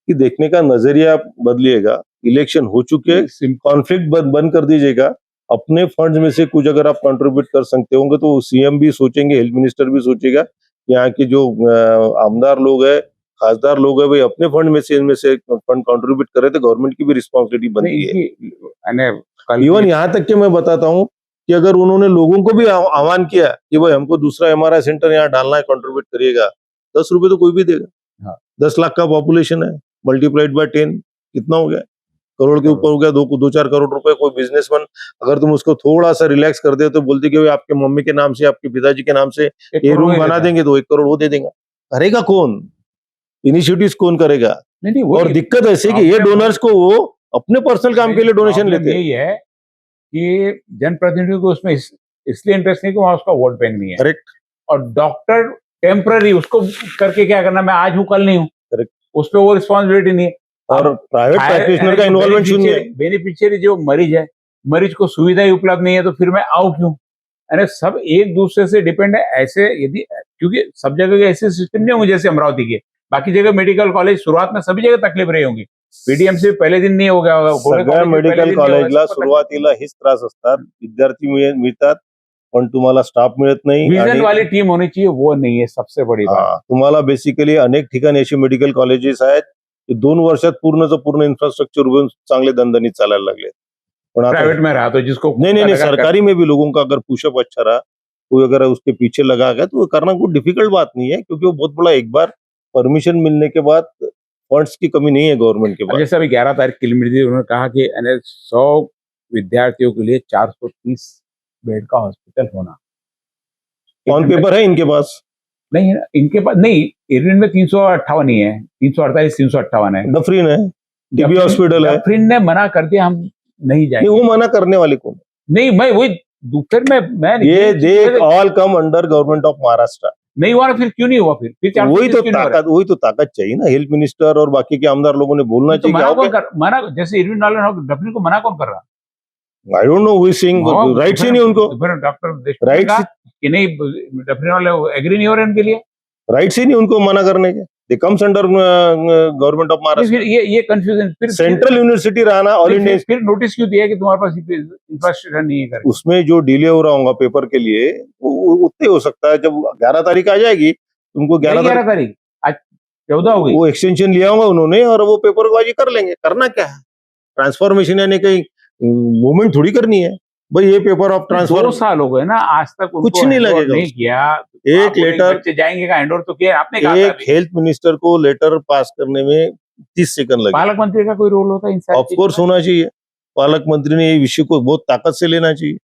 कि देखने का नजरिया बदलिएगा. इलेक्शन हो चुके, कॉन्फ्लिक्ट बंद कर दीजिएगा. अपने फंड्स में से कुछ अगर आप कंट्रीब्यूट कर सकते होंगे तो CM भी सोचेंगे, हेल्थ मिनिस्टर भी सोचेगा. यहाँ के जो आमदार लोग है, खासदार लोग है, भाई अपने फंड में से इनमें से फंड कंट्रीब्यूट करे तो गवर्नमेंट की भी रिस्पॉन्सिबिलिटी बनती है. इवन यहाँ तक कि मैं बताता हूँ कि अगर उन्होंने लोगों को भी आह्वान किया कि भाई हमको दूसरा MRI सेंटर यहाँ डालना है, कंट्रीब्यूट करिएगा, 10 रुपए तो कोई भी देगा. हाँ. 10 लाख का पॉपुलेशन है, मल्टीप्लाइड बाय 10 कितना हो गया? करोड़ के ऊपर हो गया. 2-4 करोड़ रुपए. कोई बिजनेसमैन अगर तुम उसको थोड़ा सा रिलैक्स कर दे तो बोलते कि भाई आपके मम्मी के नाम से, आपके पिताजी के नाम से ये रूम बना देंगे तो 1 करोड़ वो दे देगा. करेगा कौन? इनिशिएटिव्स कौन करेगा? नहीं, और दिक्कत ऐसी कि ये डोनर्स को वो अपने पर्सनल काम के लिए डोनेशन लेते हैं. यही है कि जनप्रतिनिधियों को उसमें इसलिए इंटरेस्ट नहीं कि वहां उसका वोट बैंक नहीं है. करेक्ट. और डॉक्टर टेम्पररी उसको करके क्या करना, मैं आज हूं कल नहीं हूं. करेक्ट. उस पर वो रिस्पॉन्सिबिलिटी नहीं है. और प्राइवेट प्रैक्टिशनर का इन्वॉल्वमेंट शून्य है. बेनिफिशियरी जो मरीज है, मरीज को सुविधा ही उपलब्ध नहीं है तो फिर मैं आऊं क्यों? यानी सब एक दूसरे से डिपेंड है. ऐसे यदि क्योंकि सब जगह के ऐसे सिस्टम नहीं होंगे जैसे अमरावती के, बाकी जगह मेडिकल कॉलेज शुरुआत में सभी जगह तकलीफ रही होंगी, पीडीएमसी पहले दिन नाही हो गया होगा, पुणे सगळ्या college में पहले मेडिकल दिन नहीं होगा, कॉलेजला सबको सुरुवातीला हेच त्रास असतात, विद्यार्थी मिळतात पण तुम्हाला स्टाफ मिळत नाही विजन आणि वाली टीम होनी चाहिए, वो नहीं है सबसे बड़ी बात। तुम्हाला बेसिकली अनेक ठिकाणी अशी मेडिकल कॉलेजेस आहेत की 2 वर्षात पूर्णचं पूर्ण इन्फ्रास्ट्रक्चर उभे चांगले दणदणीत चालायला लागले. पण आता प्राइवेट में रहा तो जिसको नहीं नहीं नहीं लगा कर- सरकारी में भी लोगों का अगर पुशअप अच्छा रहा, कोई अगर उसके पीछे लगा गया तो वो करना कोई डिफिकल्ट बात नहीं है, क्योंकि वो बहुत बड़ा एक बार परमिशन मिलने के बाद फंड्स की कमी नहीं है गवर्नमेंट के अब पास. जैसे अभी 11 तारीख की लिमिट दी, उन्होंने कहा कि 100 विद्यार्थियों के लिए 430 बेड का हॉस्पिटल होना ऑन पेपर है इनके पास, नहीं है ना, इनके पास नहीं, इरविन में 358 ही है, 348 358 है। डफरीन है, टीबी हॉस्पिटल है. डफरिन ने मना कर दिया, हम नहीं नहीं जाएंगे। वो मना करने वाले कौन? नहीं, मैं वही फिर मैं ये देख all come under government of Maharashtra. नहीं हुआ ना, फिर क्यों नहीं हुआ? फिर 430 वही तो क्यों नहीं हो रहा? वही तो ताकत चाहिए ना, हेल्थ मिनिस्टर और बाकी के आमदार लोगों ने बोलना तो चाहिए. मना कौन कर, मना जैसे इरविन वाले डफरिन को मना कौन कर रहा? I don't know, we sing right से नहीं उनको, फिर डॉक्टर देशमुख ने राइट कहा कि नहीं, डफरिन वाले एग्री नहीं हो रहे उनके लिए। राइट से नहीं उनको मना करने के. They comes under government of Maharashtra. फिर ये कंफ्यूजन, फिर सेंट्रल यूनिवर्सिटी रहा ना ऑल इंडिया, फिर नोटिस क्यों दिया कि तुम्हारे पास इंफ्रास्ट्रक्चर नहीं है करके? उसमें जो डिले हो रहा होगा पेपर के लिए वो उतने हो सकता है. जब 11 तारीख आ जाएगी तुमको 11 11 तारीख, आज 14 हो गई। वो एक्सटेंशन लिया होगा उन्होंने और वो पेपरबाजी कर लेंगे. करना क्या है, ट्रांसफॉर्मेशन यानी कहीं मूवमेंट थोड़ी करनी है भाई. ये पेपर ऑफ 2 ट्रांसफर साल हो गए ना, आज तक उनको कुछ नहीं handover लगेगा नहीं उसको. किया। एक आप बोले लेटर, बच्चे जाएंगे का हैंडओवर तो किया आपने, कहा था एक अभी। हेल्थ मिनिस्टर को लेटर पास करने में 30 सेकंड लगे. पालक मंत्री का कोई रोल होता है इन सारी ऑफ चीजों कोर्स में? होना चाहिए. पालक मंत्री ने ये विषय को बहुत ताकत से लेना चाहिए.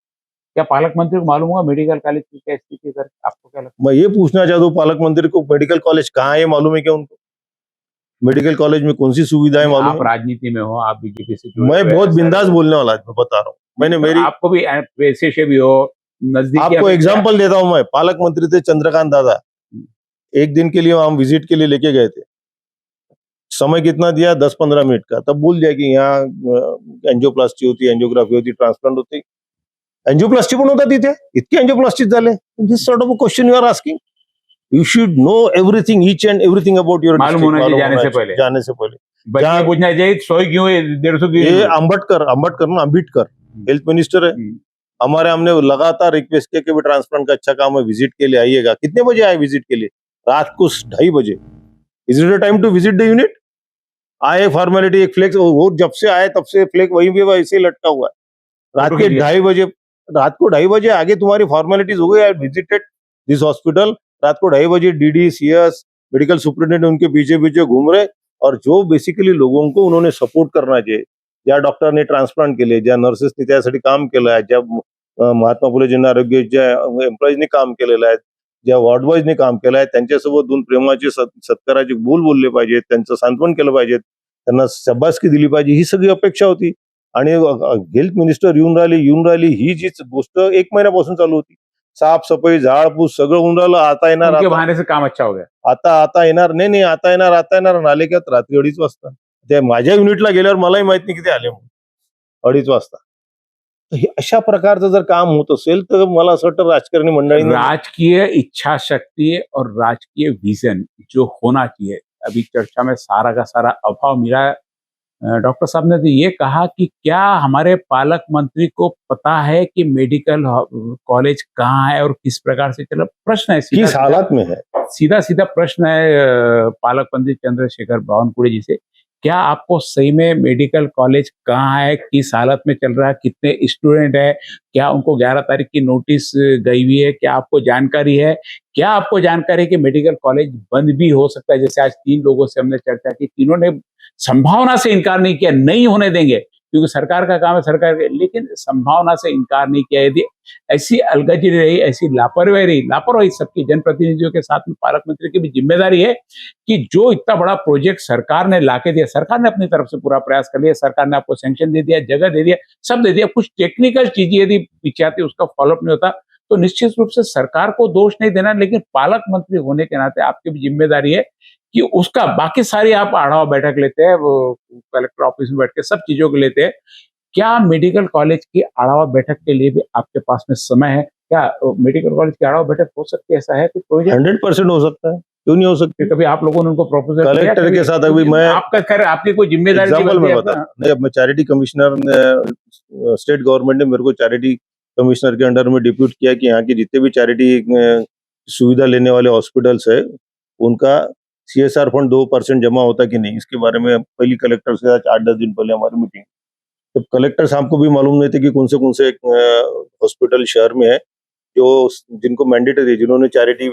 क्या पालक मंत्री को मालूम होगा मेडिकल कॉलेज की क्या स्थिति है सर? आपको क्या लगता मैं ये पूछना चाहता हूँ पालक मंत्री को, मेडिकल कॉलेज कहाँ है मालूम है क्या उनको? मेडिकल कॉलेज में कौन सी सुविधाएं है? मालूम आप है? राजनीति में हो, आप बीजेपी से जुड़े मैं हुए बहुत हैं, बिंदास सर। बोलने वाला आदमी बता रहा हूँ. मैंने तो मेरी आपको भी पैसे से भी हो, नजदीकी आपको अपेक्षा- एग्जाम्पल देता हूँ. मैं पालक मंत्री थे चंद्रकांत दादा, एक दिन के लिए हम विजिट के लिए लेके गए थे. समय कितना दिया? 10-15 मिनट का. तब बोल दिया कि यहाँ एंजियोप्लास्टी होती, एंजियोग्राफी होती, ट्रान्सप्लांट होती. एंजियोप्लास्टी पण होता तिथे. इतके एंजियोप्लास्टी झाले. This sort of question you are asking. You should know everything, each and everything about your मालूम होना चाहिए जाने से पहले। जाने से पहले. बल्कि जहाँ- पूछना चाहिए 100 क्यों है, 150 क्यों ये है? अंबेडकर हेल्थ मिनिस्टर है. हमारे हमने लगातार रिक्वेस्ट किया कि भी ट्रांसप्लांट का अच्छा काम है, विजिट के लिए आइएगा. कितने बजे आए विजिट के लिए? रात को 2:30 बजे. Is it a time to visit the unit? आए फॉर्मेलिटी, एक फ्लेक्स, वो जब से आए तब से फ्लेक्स वहीं पे वैसे ही लटका हुआ है. रात के 2:30 बजे आगे तुम्हारी फॉर्मेलिटीज हो गई. I visited this hospital. रात को 2:30 बजे डीडी, सीएस, मेडिकल सुपरिटेंडेंट उनके पीछे पीछे घूम रहे. और जो बेसिकली लोगों को उन्होंने सपोर्ट करना चाहिए, ज्या डॉक्टरने ट्रान्सप्लांट केले, ज्या नर्सेसने त्यासाठी काम केलं आहे, ज्या महात्मा फुले जन आरोग्याच्या एम्प्लॉईजने काम केलेलं आहे, ज्या वॉर्डबॉयजने काम केलं आहे, त्यांच्यासोबत 2 प्रेमाचे सत्काराचे बोल बोलले पाहिजेत, त्यांचं सांत्वन केलं पाहिजे, त्यांना शाबासकी दिली पाहिजे, ही सगळी अपेक्षा होती. आणि हेल्थ मिनिस्टर येऊन राहिली ही जी गोष्ट 1 महिन्यापासून चालू होती. साफसफाई, झाडपूस सगळं होऊन राहिलं. आता येणार, उनके बहाने से काम अच्छा हो गया। आता येणार, नाही आता येणार. आले का रात्री 2:30 वाजता. त्या माझ्या युनिटला गेल्यावर मलाही माहित नाही किती आले म्हणून. 2:30 वाजता. तर हे अशा प्रकारचं जर काम होत असेल तर मला असं वाटतं राजकारणी मंडळींनी राजकीय इच्छा शक्ति और राजकीय विजन जो होना चाहिए, अभी चर्चा में सारा का सारा अभाव मिला। डॉक्टर साहब ने तो ये कहा कि क्या हमारे पालक मंत्री को पता है कि मेडिकल कॉलेज कहाँ है और किस प्रकार से चला? प्रश्न है, किस हालत में है. सीधा प्रश्न है पालक मंत्री चंद्रशेखर बावनकुळे जी से, क्या आपको सही में मेडिकल कॉलेज कहाँ है, किस हालत में चल रहा है, कितने स्टूडेंट है, क्या उनको 11 तारीख की नोटिस गई हुई है, क्या आपको जानकारी है? क्या आपको जानकारी है कि मेडिकल कॉलेज बंद भी हो सकता है? जैसे आज 3 लोगों से हमने चर्चा की, तीनों ने संभावना से इनकार नहीं किया, नहीं होने देंगे क्योंकि सरकार का काम है, सरकार का, लेकिन संभावना से इनकार नहीं किया। यदि ऐसी अलगजी रही, ऐसी लापरवाही सबकी जनप्रतिनिधियों के साथ में पालक मंत्री की भी जिम्मेदारी है कि जो इतना बड़ा प्रोजेक्ट सरकार ने लाके दिया, सरकार ने अपनी तरफ से पूरा प्रयास कर लिया, सरकार ने आपको सैंक्शन दे दिया, जगह दे दिया, सब दे दिया, कुछ टेक्निकल चीजें यदि पीछे आती उसका फॉलोअप नहीं होता तो निश्चित रूप से सरकार को दोष नहीं देना, लेकिन पालक मंत्री होने के नाते आपकी भी जिम्मेदारी है कि उसका बाकी सारी आप आढ़ावा बैठक लेते हैं, वो कलेक्टर ऑफिस में बैठ के सब चीजों को लेते हैं। क्या मेडिकल कॉलेज की आढ़ावा बैठक के लिए भी आपके पास में समय है? क्या मेडिकल कॉलेज की आढ़ावा बैठक हो सकती है? ऐसा है कुछ प्रोजेक्ट? 100% हो सकता है. क्यों नहीं हो सकती? कभी आप लोगों ने उनको प्रपोजल कलेक्टर के साथ अभी मैं आपका खैर आपकी कोई जिम्मेदारी नहीं एग्जाम्पल बनती मैं है बताता हूँ। नहीं, अब मैं चैरिटी कमिश्नर स्टेट गवर्नमेंट ने मेरे को चैरिटी कमिश्नर के अंडर में डिप्यूट किया कि यहाँ के जितने भी चैरिटी सुविधा लेने वाले हॉस्पिटल्स है उनका CSR फंड 2% जमा होता कि नहीं, इसके बारे में पहली कलेक्टर से आज 8-10 दिन पहले हमारी मीटिंग। तब कलेक्टर साहब को भी मालूम नहीं थे कि कौन से हॉस्पिटल शहर में है जो जिनको मैंडेटरी, जिन्होंने चैरिटी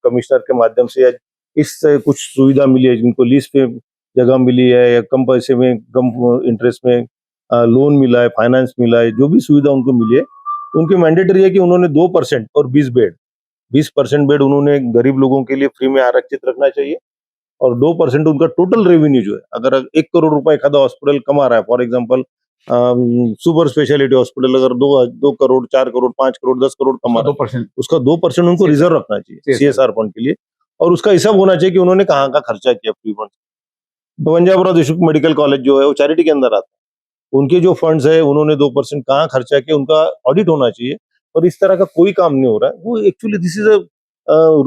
कमिश्नर के माध्यम से इस कुछ सुविधा मिली है, जिनको लीज पे जगह मिली है या कम पैसे में कम इंटरेस्ट में लोन मिला है, फाइनेंस मिला है, जो भी सुविधा उनको मिली है उनकी मैंडेटरी है कि उन्होंने 2% और 20% बेड उन्होंने गरीब लोगों के लिए फ्री में आरक्षित रखना चाहिए और 2% उनका टोटल रेवेन्यू जो है, अगर 1 करोड़ रुपए एखादा हॉस्पिटल कमा रहा है, for example super speciality hospital अगर 2 करोड़ 4 करोड़ 5 करोड़ 10 करोड़ कमा रहा है, 2% उसका 2% उनको रिजर्व रखना चाहिए CSR फंड के लिए और उसका हिसाब होना चाहिए कि उन्होंने कहाँ का खर्चा किया free fund. Panjabrao Deshmukh medical college जो है वो चैरिटी के अंदर आता है, उनके जो फंड्स है उन्होंने 2% कहाँ खर्चा किया उनका ऑडिट होना चाहिए और इस तरह का कोई काम नहीं हो रहा है। वो actually this is a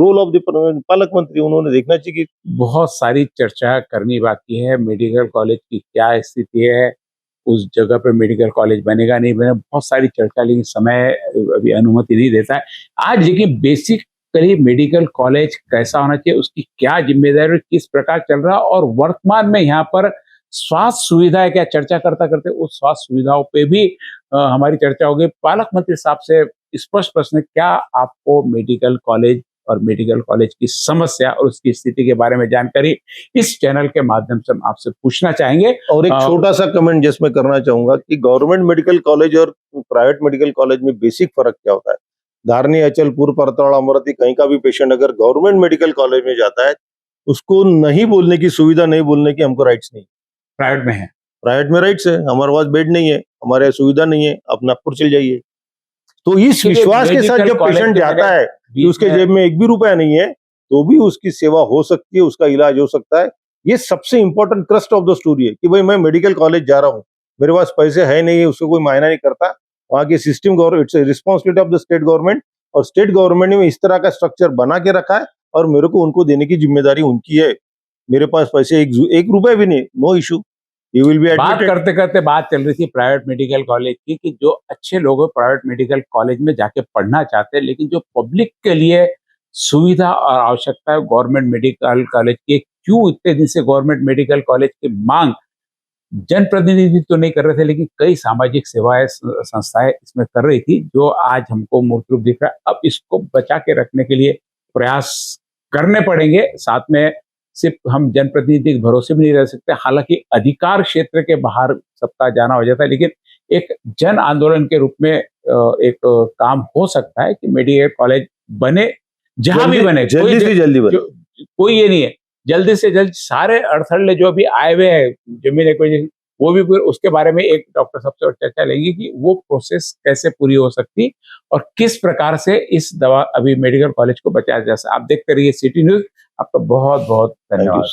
role of the पालक मंत्री, उन्होंने देखना चाहिए कि बहुत सारी चर्चा करनी बाकी है। मेडिकल कॉलेज की क्या स्थिति है, उस जगह पे मेडिकल कॉलेज बनेगा नहीं बनेगा, बहुत सारी चर्चा, लेकिन समय अभी अनुमति नहीं देता है। आज लेकिन बेसिकली मेडिकल कॉलेज कैसा होना चाहिए, उसकी क्या जिम्मेदारी, किस प्रकार चल रहा, और वर्तमान में यहाँ पर स्वास्थ्य सुविधा है क्या, चर्चा करता करते उस स्वास्थ्य सुविधाओं पे भी हमारी चर्चा होगी। पालक मंत्री साहब से स्पष्ट प्रश्न, क्या आपको मेडिकल कॉलेज और मेडिकल कॉलेज की समस्या और उसकी स्थिति के बारे में जानकारी इस चैनल के माध्यम से हम आपसे पूछना चाहेंगे। और एक छोटा सा कमेंट जिसमें करना चाहूंगा कि गवर्नमेंट मेडिकल कॉलेज और प्राइवेट मेडिकल कॉलेज में बेसिक फर्क क्या होता है। धारनी, अचलपुर, परतवाड़ा, अमरावती कहीं का भी पेशेंट अगर गवर्नमेंट मेडिकल कॉलेज में जाता है उसको नहीं बोलने की सुविधा, नहीं बोलने की हमको राइट्स नहीं। प्राइवेट में है, प्राइवेट में राइट्स है, हमारे पास बेड नहीं है, हमारे यहाँ सुविधा नहीं है, आप नागपुर चले जाइए। तो इस विश्वास के साथ जब पेशेंट जाता है कि उसके जेब में 1 भी रुपया नहीं है तो भी उसकी सेवा हो सकती है, उसका इलाज हो सकता है। ये सबसे important crust of the story है कि भाई मैं मेडिकल कॉलेज जा रहा हूँ, मेरे पास पैसे है नहीं है, उसको कोई मायना नहीं करता। वहाँ के system government, it's responsibility of the state government, और स्टेट गवर्नमेंट ने इस तरह का स्ट्रक्चर बना के रखा है और मेरे को उनको देने की जिम्मेदारी उनकी है। मेरे पास पैसे 1 रुपए भी नहीं, no issue, you will be बात एडमिटेड। करते करते बात चल रही थी प्राइवेट मेडिकल कॉलेज की, कि जो अच्छे लोग प्राइवेट मेडिकल कॉलेज में जाके पढ़ना चाहते हैं, लेकिन जो पब्लिक के लिए सुविधा और आवश्यकता है गवर्नमेंट मेडिकल कॉलेज की, क्यों इतने दिन से गवर्नमेंट मेडिकल कॉलेज की मांग जनप्रतिनिधि तो नहीं कर रहे थे, लेकिन कई सामाजिक सेवाएं संस्थाएं इसमें कर रही थी, जो आज हमको मूर्त रूप दिख रहा है। अब इसको बचा के रखने के लिए प्रयास करने पड़ेंगे। साथ में सिर्फ हम जनप्रतिनिधि के भरोसे भी नहीं रह सकते, हालांकि अधिकार क्षेत्र के बाहर सबका जाना हो जाता है, लेकिन एक जन आंदोलन के रूप में एक काम हो सकता है कि मेडिकल कॉलेज बने, जहां भी बने, जल्दी से जल्दी बने। कोई ये नहीं है, जल्दी से जल्द सारे अड़थड़े जो भी आए हुए हैं जमीन एक्विजिशन, वो भी फिर उसके बारे में एक डॉक्टर साहब से चर्चा लेंगे कि वो प्रोसेस कैसे पूरी हो सकती और किस प्रकार से इस दवा अभी मेडिकल कॉलेज को बचाया जा सकता। आप देखते रहिए सिटी न्यूज। आपका बहुत बहुत धन्यवाद।